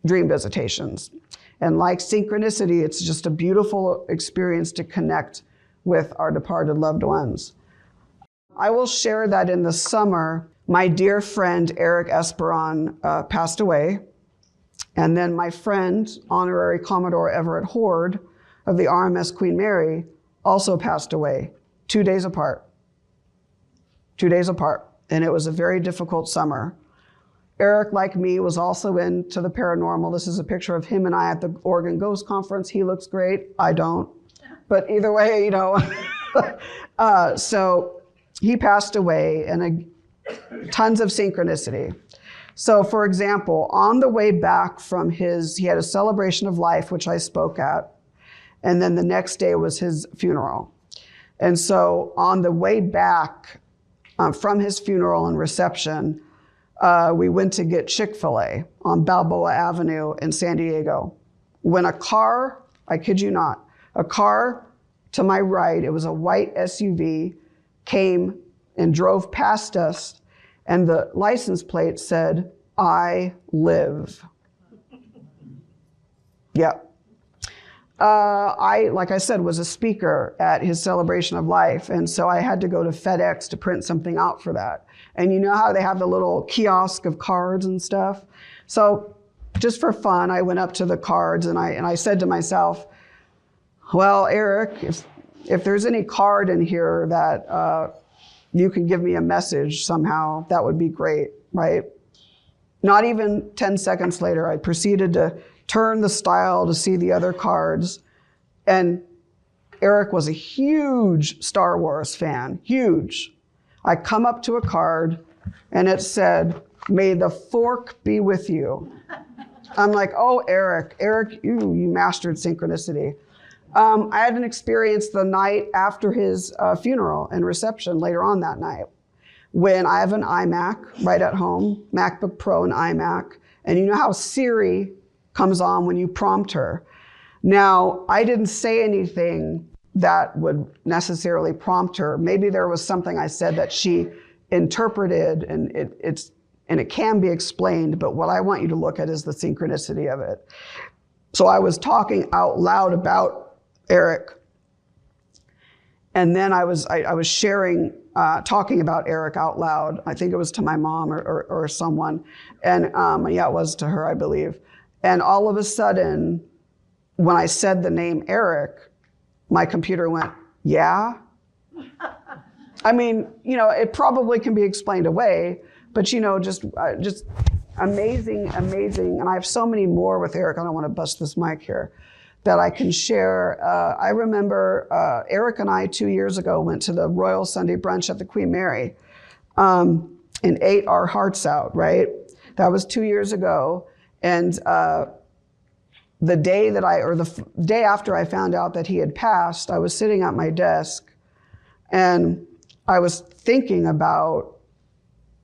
dream visitations. And like synchronicity, it's just a beautiful experience to connect with our departed loved ones. I will share that in the summer, my dear friend Eric Esperon passed away. And then my friend, Honorary Commodore Everett Horde of the RMS Queen Mary, also passed away 2 days apart. 2 days apart. And it was a very difficult summer. Eric, like me, was also into the paranormal. This is a picture of him and I at the Oregon Ghost Conference. He looks great. I don't. But either way, so he passed away, and tons of synchronicity. So for example, on the way back from he had a celebration of life, which I spoke at, and then the next day was his funeral. And so on the way back, from his funeral and reception, we went to get Chick-fil-A on Balboa Avenue in San Diego. When a car, I kid you not, a car to my right, it was a white SUV, came and drove past us, and the license plate said, "I live." Yep. I, like I said, was a speaker at his celebration of life, and so I had to go to FedEx to print something out for that. And you know how they have the little kiosk of cards and stuff? So just for fun, I went up to the cards and I said to myself, well, Eric, if there's any card in here that you can give me a message somehow, that would be great, right? Not even 10 seconds later, I proceeded to turn the style to see the other cards. And Eric was a huge Star Wars fan, huge. I come up to a card and it said, "May the fork be with you." I'm like, oh, Eric, you mastered synchronicity. I had an experience the night after his funeral and reception later on that night when I have an iMac right at home, MacBook Pro and iMac. And you know how Siri comes on when you prompt her. Now, I didn't say anything that would necessarily prompt her. Maybe there was something I said that she interpreted, and it can be explained, but what I want you to look at is the synchronicity of it. So I was talking out loud about Eric, and then I was sharing, talking about Eric out loud. I think it was to my mom or someone, and yeah, it was to her, I believe. And all of a sudden, when I said the name Eric, my computer went, yeah? I mean, you know, it probably can be explained away, but you know, just amazing. And I have so many more with Eric. I don't want to bust this mic here that I can share. I remember Eric and I 2 years ago went to the Royal Sunday Brunch at the Queen Mary and ate our hearts out, right? That was 2 years ago. And the day after I found out that he had passed, I was sitting at my desk and I was thinking about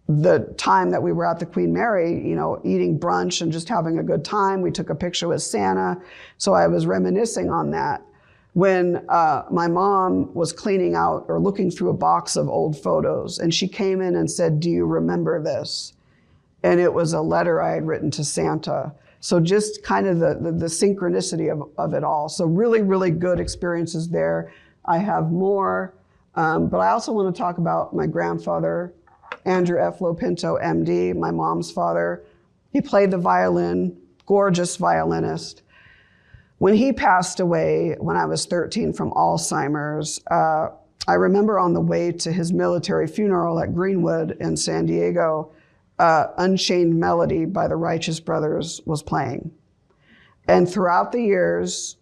the time that we were at the Queen Mary, you know, eating brunch and just having a good time. We took a picture with Santa. So I was reminiscing on that when my mom was cleaning out or looking through a box of old photos, and she came in and said, "Do you remember this?" And it was a letter I had written to Santa. So just kind of the synchronicity of it all. So really, really good experiences there. I have more, but I also want to talk about my grandfather, Andrew F. Lopinto, MD, my mom's father. He played the violin, gorgeous violinist. When he passed away when I was 13 from Alzheimer's, I remember on the way to his military funeral at Greenwood in San Diego, Unchained Melody by the Righteous Brothers was playing. And throughout the years,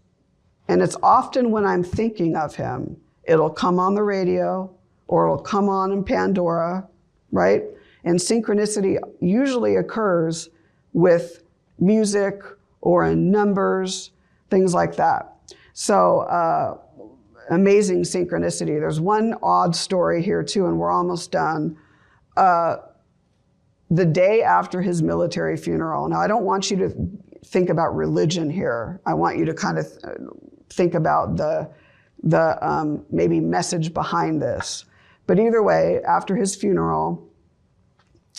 and it's often when I'm thinking of him, it'll come on the radio or it'll come on in Pandora, right? And synchronicity usually occurs with music or in numbers, things like that. So amazing synchronicity. There's one odd story here too, and we're almost done. The day after his military funeral, now I don't want you to think about religion here. I want you to kind of think about the maybe message behind this. But either way, after his funeral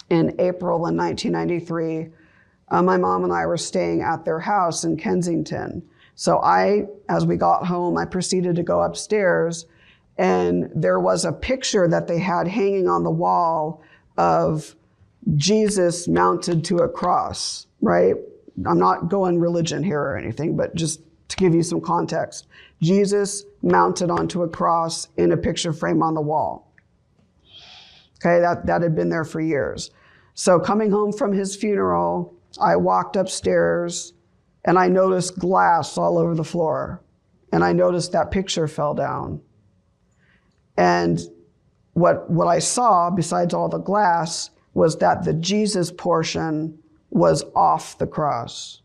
in April in 1993, my mom and I were staying at their house in Kensington. So as we got home, I proceeded to go upstairs, and there was a picture that they had hanging on the wall of Jesus mounted to a cross, right? I'm not going religion here or anything, but just to give you some context. Jesus mounted onto a cross in a picture frame on the wall. Okay, that had been there for years. So coming home from his funeral, I walked upstairs and I noticed glass all over the floor. And I noticed that picture fell down. And what I saw, besides all the glass, was that the Jesus portion was off the cross.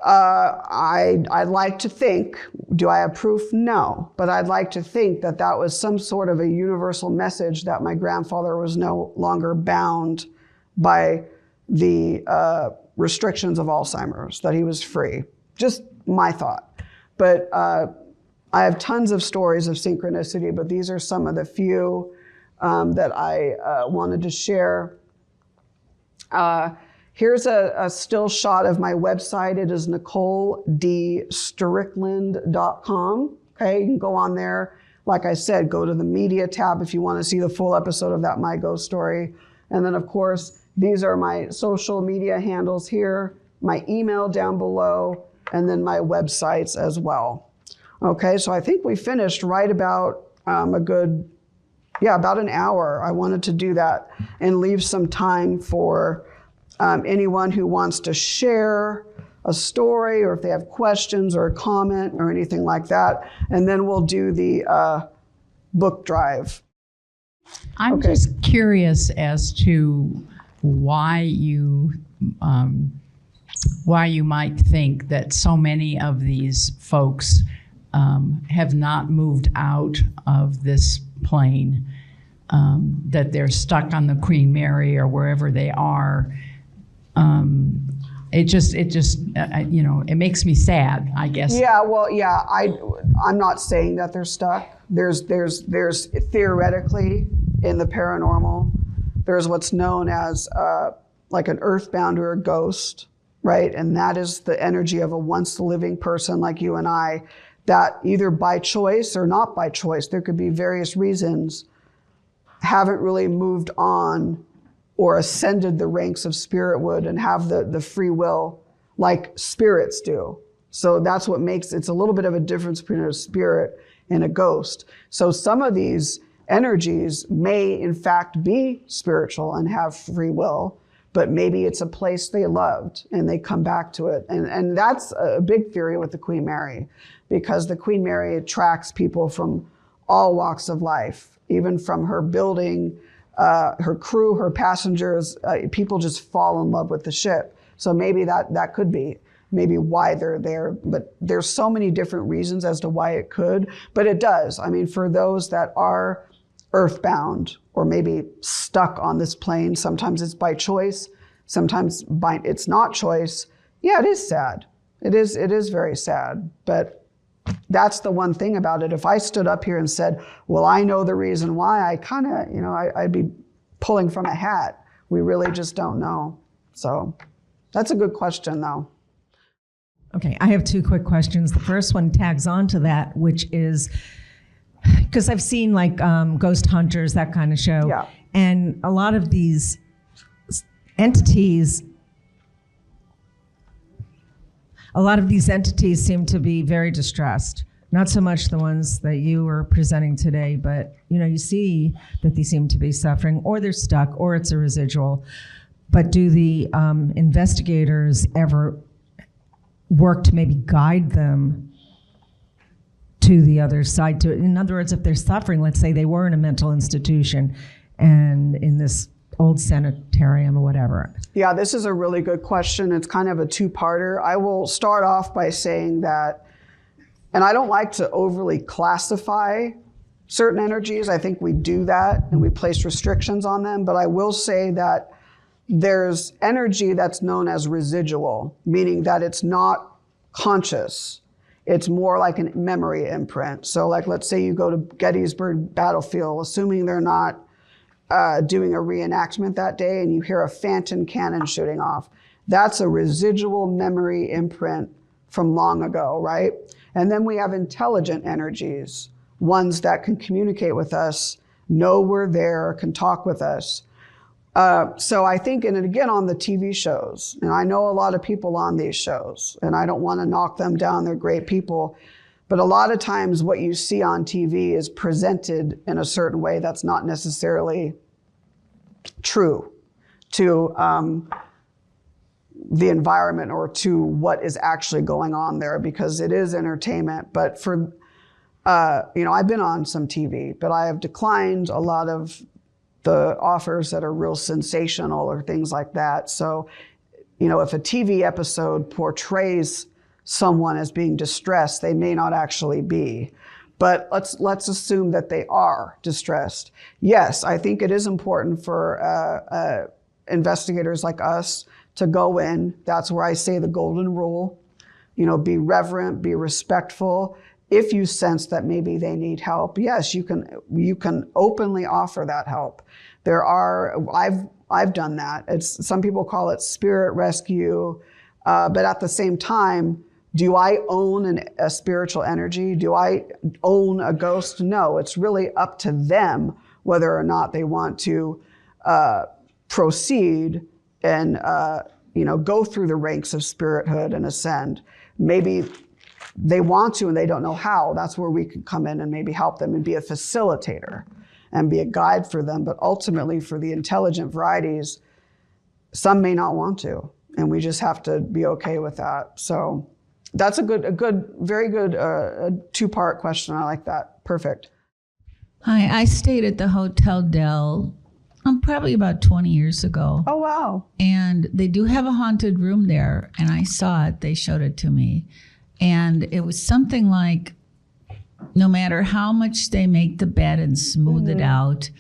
I'd like to think, do I have proof? No, but I'd like to think that that was some sort of a universal message that my grandfather was no longer bound by the restrictions of Alzheimer's, that he was free. Just my thought. But I have tons of stories of synchronicity, but these are some of the few that I wanted to share. Here's a still shot of my website. It is NicoleDStrickland.com. Okay, you can go on there. Like I said, go to the media tab if you want to see the full episode of that My Ghost Story. And then, of course, these are my social media handles here, my email down below, and then my websites as well. Okay, so I think we finished right about about an hour. I wanted to do that and leave some time for anyone who wants to share a story, or if they have questions or a comment or anything like that. And then we'll do the book drive. I'm just curious as to why you might think that so many of these folks have not moved out of this plane, that they're stuck on the Queen Mary or wherever they are. It makes me sad, I guess. Yeah, well, yeah, I'm not saying that they're stuck. There's theoretically in the paranormal, there's what's known as like an earthbound or a ghost, right? And that is the energy of a once living person like you and I, that either by choice or not by choice, there could be various reasons, haven't really moved on or ascended the ranks of spirithood and have the free will like spirits do. So that's what makes, it's a little bit of a difference between a spirit and a ghost. So some of these energies may in fact be spiritual and have free will, but maybe it's a place they loved and they come back to it. And that's a big theory with the Queen Mary, because the Queen Mary attracts people from all walks of life, even from her building, her crew, her passengers. People just fall in love with the ship. So maybe that could be maybe why they're there. But there's so many different reasons as to why it could, but it does. I mean, for those that are earthbound or maybe stuck on this plane, sometimes it's by choice, sometimes it's not choice. Yeah, it is sad. It is very sad, but that's the one thing about it. If I stood up here and said, well, I know the reason why, I kind of, I'd be pulling from a hat. We really just don't know. So that's a good question, though. Okay, I have two quick questions. The first one tags on to that, which is, because I've seen like Ghost Hunters, that kind of show. Yeah. And a lot of these entities seem to be very distressed. Not so much the ones that you were presenting today, but you see that they seem to be suffering, or they're stuck, or it's a residual. But do the investigators ever work to maybe guide them to the other side? In other words, if they're suffering, let's say they were in a mental institution and in this old sanitarium or whatever. Yeah, this is a really good question. It's kind of a two-parter. I will start off by saying that, and I don't like to overly classify certain energies. I think we do that and we place restrictions on them, but I will say that there's energy that's known as residual, meaning that it's not conscious. It's more like a memory imprint. So like, let's say you go to Gettysburg Battlefield, assuming they're not doing a reenactment that day, and you hear a phantom cannon shooting off. That's a residual memory imprint from long ago, right? And then we have intelligent energies, ones that can communicate with us, know we're there, can talk with us. So I think, and again, on the TV shows, and I know a lot of people on these shows, and I don't want to knock them down, they're great people, but a lot of times what you see on TV is presented in a certain way that's not necessarily true to the environment or to what is actually going on there, because it is entertainment. But for, I've been on some TV, but I have declined a lot of the offers that are real sensational or things like that. So, if a TV episode portrays someone as being distressed. They may not actually be. But let's assume that they are distressed. Yes, I think it is important for investigators like us to go in. That's where I say the golden rule. Be reverent, be respectful. If you sense that maybe they need help, yes, you can openly offer that help. I've done that. Some people call it spirit rescue, but at the same time, do I own a spiritual energy? Do I own a ghost? No, it's really up to them whether or not they want to proceed and go through the ranks of spirithood and ascend. Maybe they want to and they don't know how. That's where we can come in and maybe help them and be a facilitator and be a guide for them. But ultimately, for the intelligent varieties, some may not want to, and we just have to be okay with that. So that's a very good two-part question. I like that. Perfect. Hi, I stayed at the Hotel Del probably about 20 years ago. Oh, wow. And they do have a haunted room there, and I saw it. They showed it to me. And it was something like, no matter how much they make the bed and smooth it out,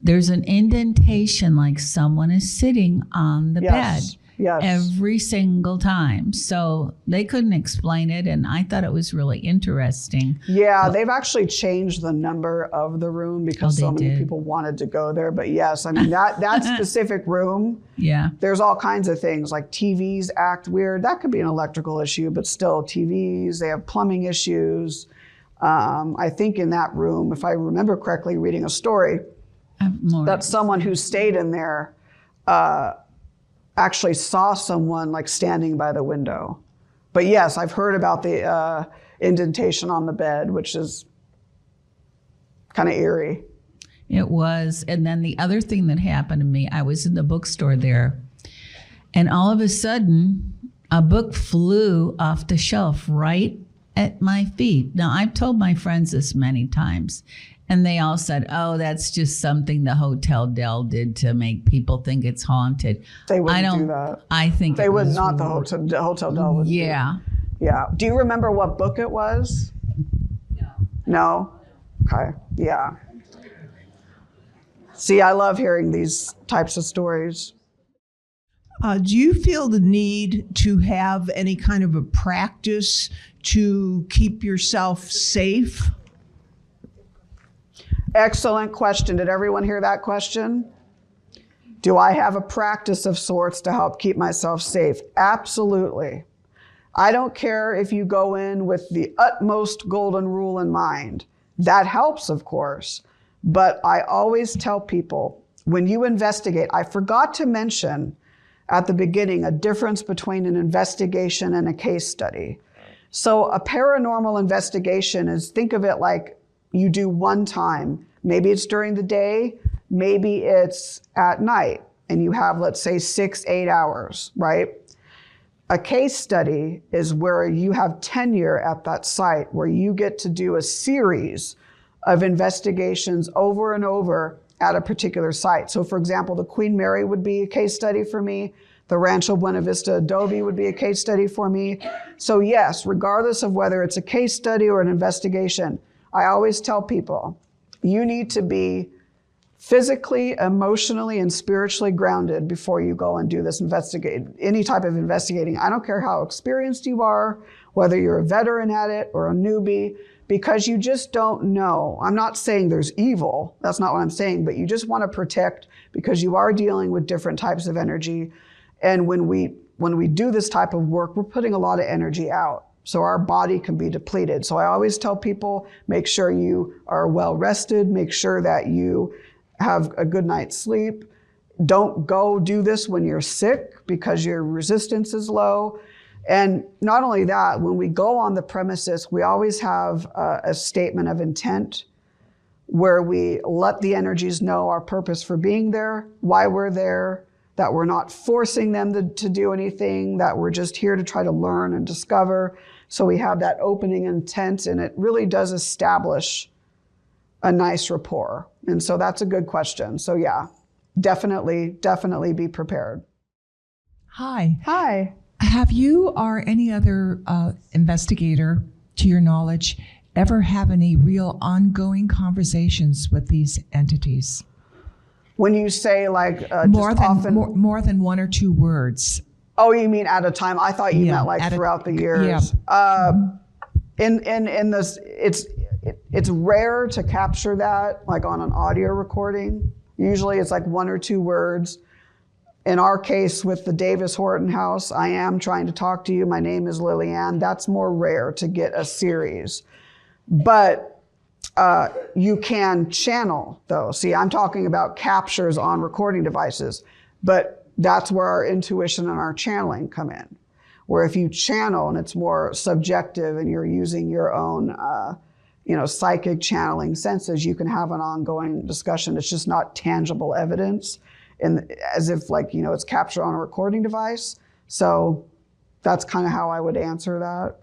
there's an indentation like someone is sitting on the bed. Yes. Every single time. So they couldn't explain it, and I thought it was really interesting. Yeah, they've actually changed the number of the room because so many people wanted to go there. But yes, I mean, that specific room, there's all kinds of things like TVs act weird. That could be an electrical issue, but still TVs, they have plumbing issues. I think in that room, if I remember correctly, reading a story, that someone who stayed in there actually saw someone like standing by the window. But yes, I've heard about the indentation on the bed, which is kind of eerie. It was. And then the other thing that happened to me, I was in the bookstore there, and all of a sudden, a book flew off the shelf right at my feet. Now, I've told my friends this many times, and they all said, oh, that's just something the Hotel Del did to make people think it's haunted. They wouldn't do that. I think they would not. The Hotel Del would. Yeah. Yeah. Do you remember what book it was? No? Okay. Yeah. See, I love hearing these types of stories. Do you feel the need to have any kind of a practice to keep yourself safe? Excellent question. Did everyone hear that question? Do I have a practice of sorts to help keep myself safe? Absolutely. I don't care if you go in with the utmost golden rule in mind. That helps, of course. But I always tell people, when you investigate, I forgot to mention at the beginning a difference between an investigation and a case study. So a paranormal investigation is, think of it like you do one time. Maybe it's during the day, maybe it's at night, and you have, let's say, 6-8 hours, right? A case study is where you have tenure at that site, where you get to do a series of investigations over and over at a particular site. So for example, the Queen Mary would be a case study for me. The Rancho Buena Vista Adobe would be a case study for me. So yes, regardless of whether it's a case study or an investigation, I always tell people, you need to be physically, emotionally, and spiritually grounded before you go and do this any type of investigating. I don't care how experienced you are, whether you're a veteran at it or a newbie, because you just don't know. I'm not saying there's evil. That's not what I'm saying, but you just want to protect because you are dealing with different types of energy. And when we do this type of work, we're putting a lot of energy out. So our body can be depleted. So I always tell people, make sure you are well rested, make sure that you have a good night's sleep. Don't go do this when you're sick because your resistance is low. And not only that, when we go on the premises, we always have a statement of intent where we let the energies know our purpose for being there, why we're there, that we're not forcing them to do anything, that we're just here to try to learn and discover. So we have that opening intent, and it really does establish a nice rapport. And so that's a good question. So yeah, definitely be prepared. Hi. Hi. Have you or any other investigator, to your knowledge, ever have any real ongoing conversations with these entities? When you say like more just often, more than one or two words. Oh, you mean at a time? I thought you meant like throughout the years. Yeah. In this, it's rare to capture that like on an audio recording. Usually it's like one or two words. In our case with the Davis Horton House, I am trying to talk to you. My name is Lillian. That's more rare to get a series. But you can channel though. See, I'm talking about captures on recording devices, but that's where our intuition and our channeling come in. Where if you channel and it's more subjective and you're using your own psychic channeling senses, you can have an ongoing discussion. It's just not tangible evidence. And as if like, it's captured on a recording device. So that's kind of how I would answer that.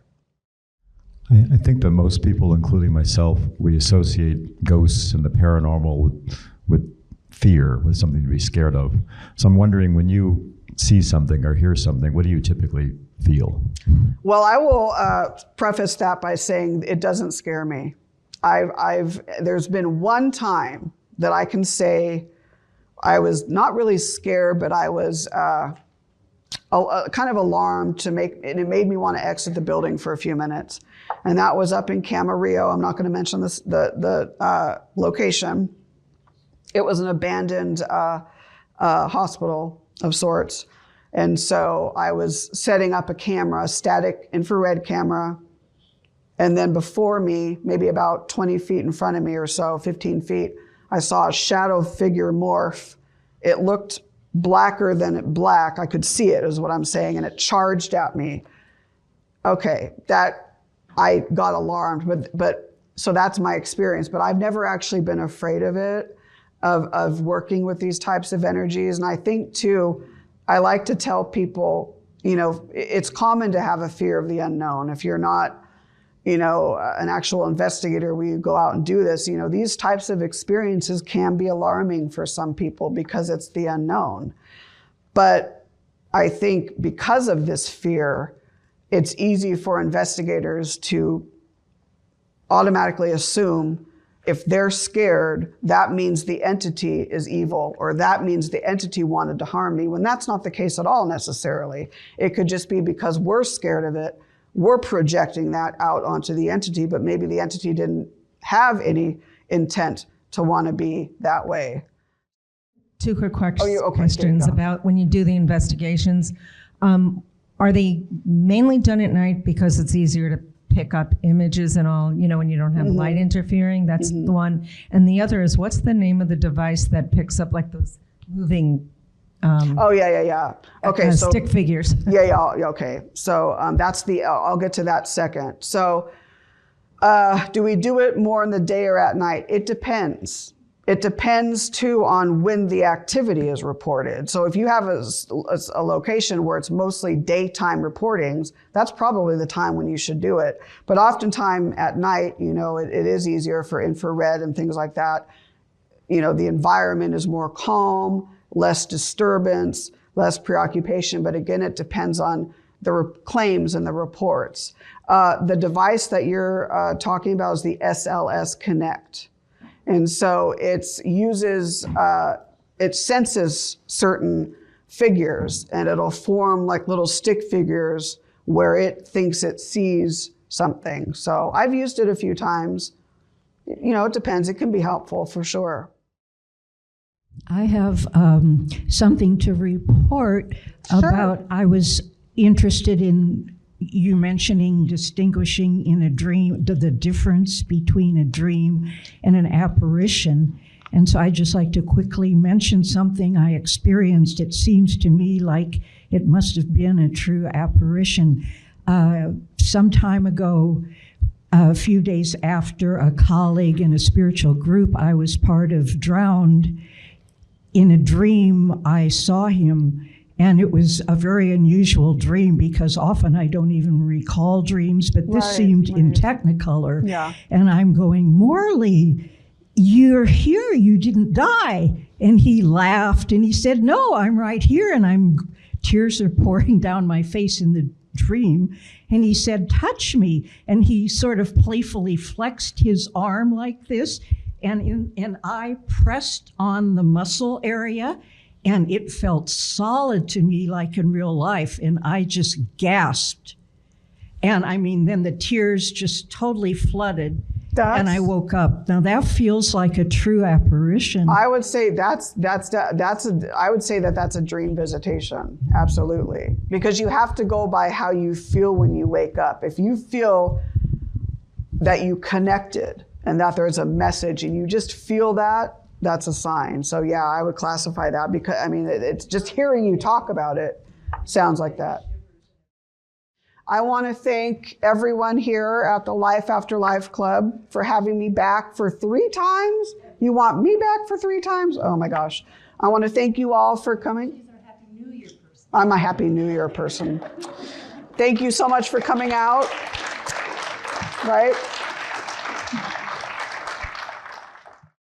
I think that most people, including myself, we associate ghosts and the paranormal with fear, with something to be scared of. So I'm wondering, when you see something or hear something, what do you typically feel? Well, I will preface that by saying it doesn't scare me. There's been one time that I can say I was not really scared, but I was kind of alarmed and it made me want to exit the building for a few minutes. And that was up in Camarillo. I'm not going to mention the location. It was an abandoned hospital of sorts. And so I was setting up a static infrared camera. And then before me, maybe about 20 feet in front of me or so, 15 feet, I saw a shadow figure morph. It looked blacker than black. I could see it, is what I'm saying, and it charged at me. Okay, I got alarmed, but so that's my experience. But I've never actually been afraid of it, of working with these types of energies. And I think too, I like to tell people, it's common to have a fear of the unknown. If you're not an actual investigator where you go out and do this, these types of experiences can be alarming for some people because it's the unknown. But I think because of this fear, it's easy for investigators to automatically assume if they're scared, that means the entity is evil, or that means the entity wanted to harm me, when that's not the case at all necessarily. It could just be because we're scared of it. We're projecting that out onto the entity, but maybe the entity didn't have any intent to want to be that way. Two quick questions about when you do the investigations. Are they mainly done at night because it's easier to pick up images and all, when you don't have light interfering? That's the one. And the other is, what's the name of the device that picks up like those moving Okay, so stick figures. Okay. So that's I'll get to that second. So do we do it more in the day or at night? It depends. It depends too on when the activity is reported. So if you have a location where it's mostly daytime reportings, that's probably the time when you should do it. But oftentimes at night, it is easier for infrared and things like that. The environment is more calm, less disturbance, less preoccupation. But again, it depends on the claims and the reports. The device that you're talking about is the SLS Connect. And so it senses certain figures, and it'll form like little stick figures where it thinks it sees something. So I've used it a few times. It depends. It can be helpful for sure. I have something to report about. I was interested in you mentioning distinguishing in a dream, the difference between a dream and an apparition. And so I'd just like to quickly mention something I experienced. It seems to me like it must have been a true apparition. Some time ago, a few days after a colleague in a spiritual group I was part of drowned, in a dream I saw him. And it was a very unusual dream because often I don't even recall dreams, but this seemed in Technicolor. Yeah. And I'm going, Morley, you're here, you didn't die. And he laughed and he said, no, I'm right here and I'm tears are pouring down my face in the dream. And he said, touch me. And he sort of playfully flexed his arm like this. And I pressed on the muscle area, and it felt solid to me like in real life. And I just gasped. And I mean, then the tears just totally flooded. And I woke up. Now that feels like a true apparition. I would say that's a dream visitation. Absolutely. Because you have to go by how you feel when you wake up. If you feel that you connected and that there's a message and you just feel that, that's a sign. So yeah, I would classify that, because I mean, it's just hearing you talk about it sounds like that. I want to thank everyone here at the Life After Life Club for having me back for 3 times. You want me back for 3 times? Oh my gosh. I want to thank you all for coming. I'm a Happy New Year person. Thank you so much for coming out. Right?